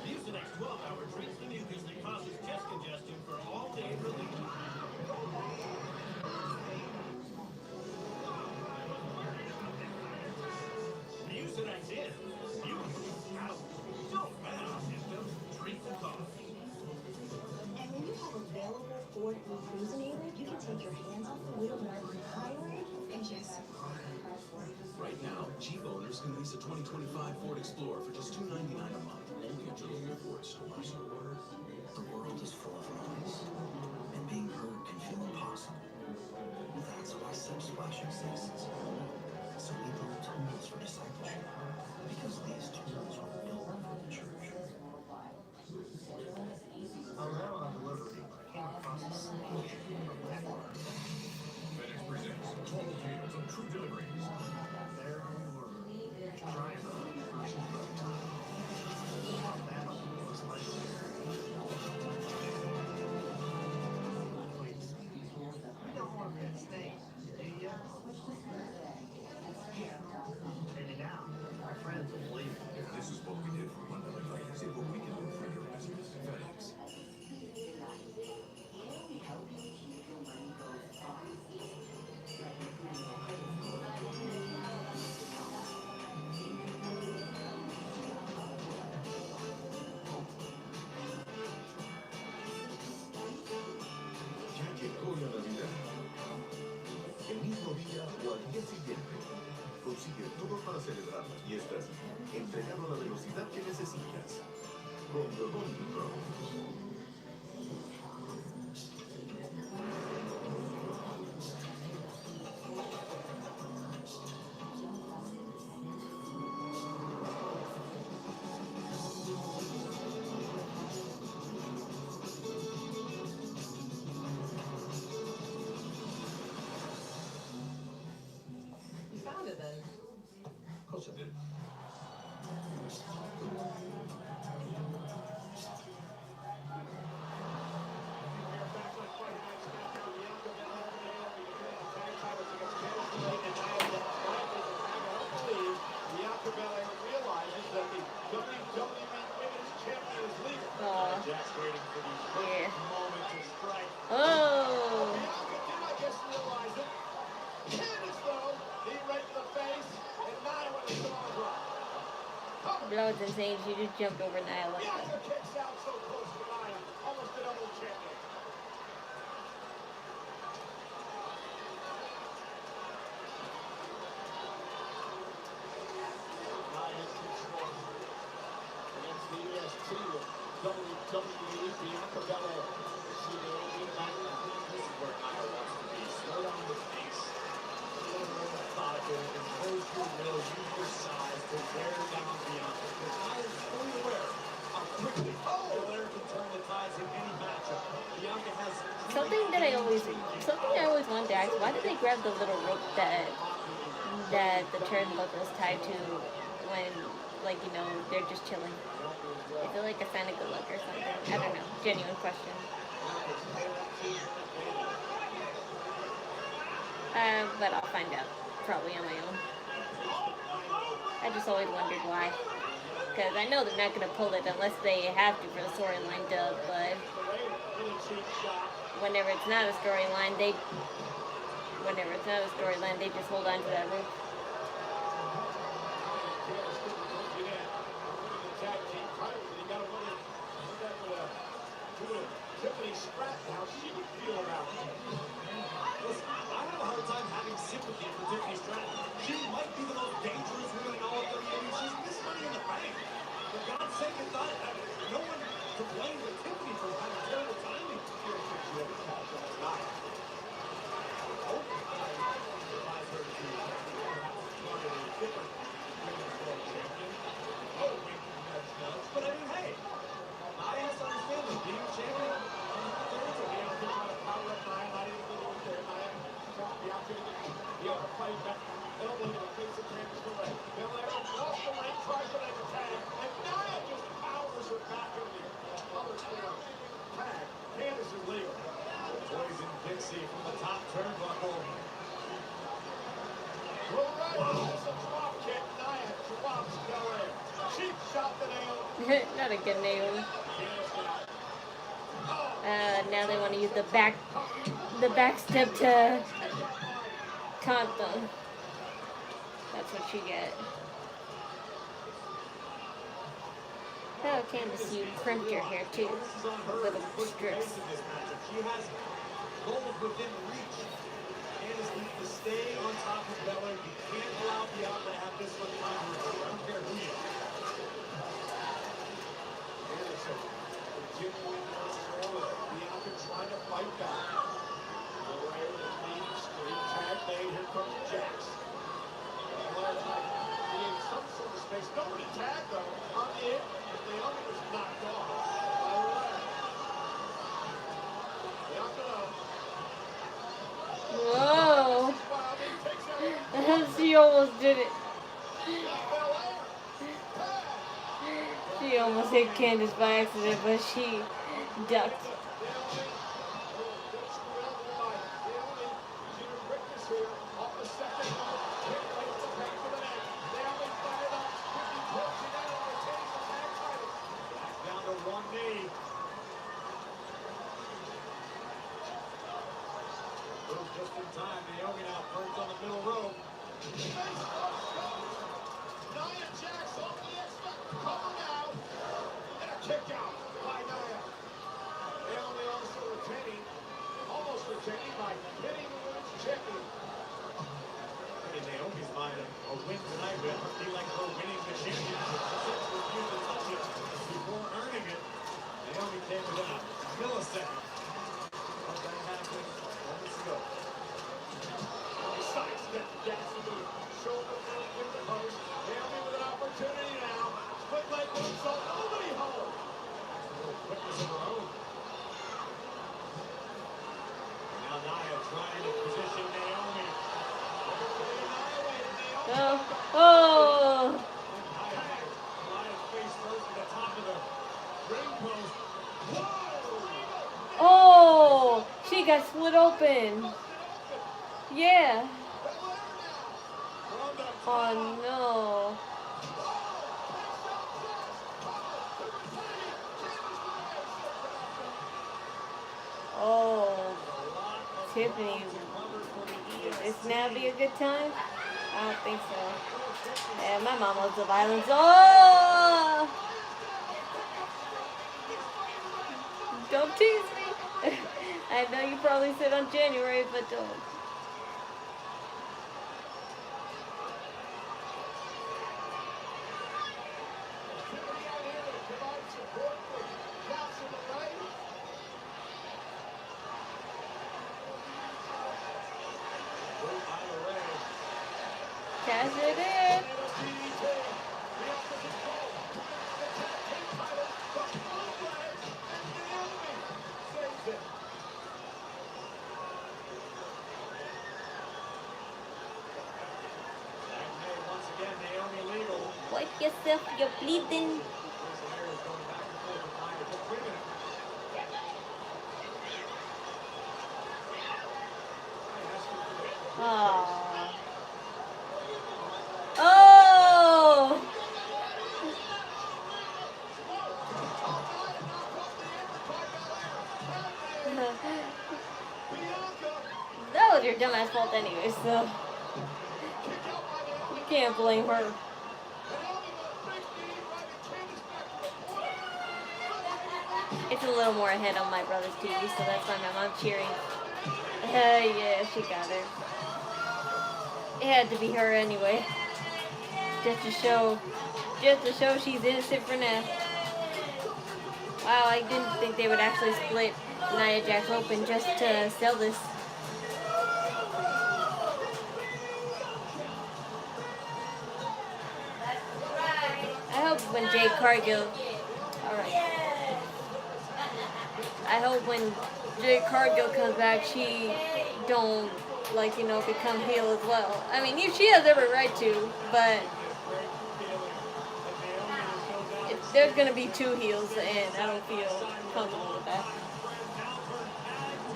Mucinex 12-hour treats the mucus that causes chest congestion for all-day relief. Mucinex in. Mucus out. Don't manage symptoms. Treat the cause. And when you have available Ford Blue Cruisinator, you can take your hands off the wheel and highway and just... Right now, Jeep owners can lease a 2025 Ford Explorer for just $299 a month, only at your local Ford stores. The world is full of noise, and being heard can feel impossible. That's why Subsplash exists. So we build tools for discipleship, because these tools were built for the church. I was out on delivery. I came across a snake. FedEx presents 12 tales of true deliveries. There we were, trying to rush the time. That was like... Please. You don't want that snake, do you? Maybe now. My friends will believe it. This is what we did for one delivery. See what we can do for your business. FedEx. Ya llegó la Navidad. El mismo día o al día siguiente, consigue todo para celebrar las fiestas, entregado a la velocidad que necesitas. Con The Home Depot. You found it then. Of course I did. Bianca Belair realizes that the WWE Women's Champion is leaving. Jax waiting for the moment to strike. Oh! Bianca did, I guess, realize it. Candice, though, knee right to the face, and Nia with a strong drop. Cover But that was insane. She just jumped over Nia like that. Kicks out so close to Nia. Almost a double champion. Nia's control. Against the EST WWE Bianca Belair. She this is where Nia wants to be. Slow down the pace. A little more methodical. Impose your will. Use your size to wear down Bianca. Because Nia is fully aware how quickly Belair can turn the tides in any matchup. Bianca has Something I always wanted to ask, why did they grab the little rope that the turnbuckle's tied to when, like, you know, they're just chilling? Is it like a sign of good luck or something? I don't know. Genuine question. But I'll find out probably on my own. I just always wondered why. Because I know they're not going to pull it unless they have to for the storyline dub, but whenever it's not a storyline, they just hold on to that rope. How she would feel about it. Listen, I have a hard time having sympathy for Tiffany Stratton. She might be the most dangerous woman in all of WWE. She's missed money in the bank. For God's sake, it's not no one to blame but Tiffany for having terrible timing. She had a catch on his eye. Advise her to perhaps target a different women's world champion. Oh, wink, nudge, nudge. But I mean, hey, I has to understand that being champion. Dixie from the top turnbuckle. Whoa, drop kick. Nia drops Belair. Cheap shot to nail. Not a good nail. Now they want to use the back step to taunt them. That's what you get. Oh, Candice, you crimped your hair too. Little strips. She has goals within reach. Candice needs to stay on top of Belair. You can't allow Bianca to have this much time to recover. I don't care who you are. Bianca trying to fight back. Belair leaves. Tag made. Here comes Jax. Belair trying to create some sort of space. Nobody tagged though. On the end. Naomi was knocked off by Belair. Whoa! She almost did it. She almost hit Candice by accident, but she ducked. Just in time, Naomi now burns on the middle rope. Nia Jax off the X-Factor cover now. And a kick out by Nia. Naomi also almost retaining by hitting the women's champion. In Naomi's mind, a win tonight would be like her winning the championship. She refused to touch it before earning it. Naomi came within a millisecond. But that happened moments ago. Sidestep Jackson to the shoulder in the post. Naomi with an opportunity now. Split leg moonsault. Nobody home. A little quickness of her own. Now Nia trying to position Naomi. Oh! Nia's face first to the top of the ring post. Whoa! Oh! She got split open. Yeah. Oh no. Oh, Tiffany, is now be a good time? I don't think so. Yeah, my mom loves the violence. Oh! Don't tease me. I know you probably said on January, but don't. Cash it in. Wipe yourself, you're bleeding. Oh. Oh! That was your dumbass fault anyway, so you can't blame her. It's a little more ahead on my brother's TV, so that's why my mom's cheering. Yeah, she got her. It had to be her anyway. Just to show she's innocent for now. Wow, I didn't think they would actually split Nia Jax open just to sell this. I hope when Jade Cargill, I hope when Jade Cargill comes back, she don't, like, you know, become heel as well. I mean, she has every right to, but there's gonna be two heels, and I don't feel comfortable with that.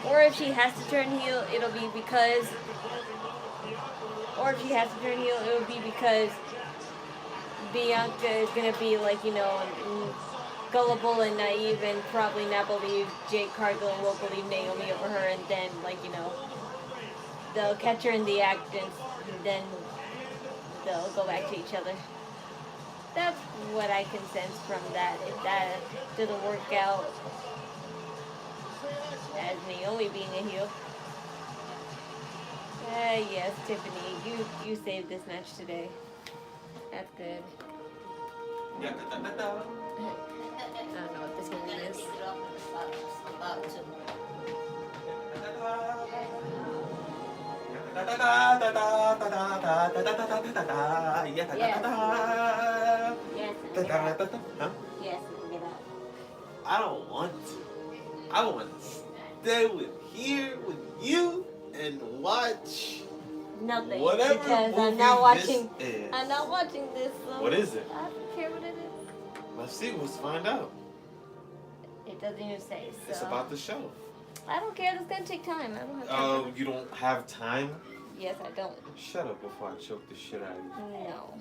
Or if she has to turn heel, it'll be because, Bianca is gonna be, like, you know, gullible and naive and probably not believe Jade Cargill and will believe Naomi over her, and then, like, you know, they'll catch her in the act and then they'll go back to each other. That's what I can sense from that. If that doesn't work out as Naomi being a heel. Yes, Tiffany, you saved this match today. That's good. I don't know what this movie is. Yes, get out. I don't want to. I want to stay here with you and watch nothing. Whatever because movie I'm not watching. this is. I'm not watching this. So What is it? I don't care what it is. Let's see. Let's find out. It doesn't even say. So. It's about the show. I don't care. It's gonna take time. I don't have time. Oh, you don't have time? Yes, I don't. Shut up before I choke the shit out of you. No.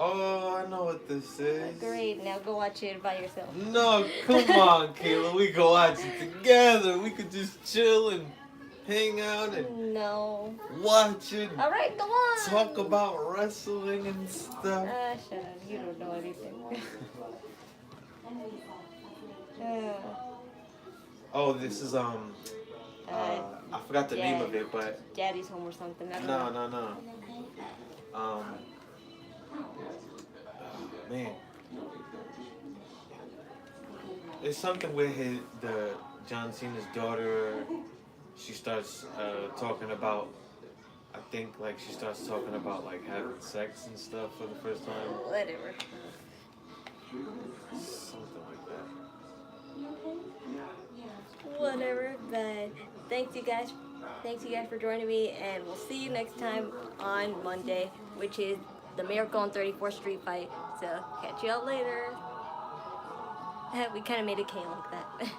Oh, I know what this is. Great. Now go watch it by yourself. No, come on, Kayla. We can watch it together. We could just chill and hang out and watch it. All right, go on. Talk about wrestling and stuff. Shut up. You don't know anything. Oh, this is I forgot the name of it, but Daddy's Home or something. I don't know. No. Man, it's something where John Cena's daughter, she starts talking about. I think she starts talking about having sex and stuff for the first time. Whatever. Something like that. Whatever, but thanks you guys for joining me, and we'll see you next time on Monday, which is the Miracle on 34th Street fight. So catch y'all later. We kind of made a K like that.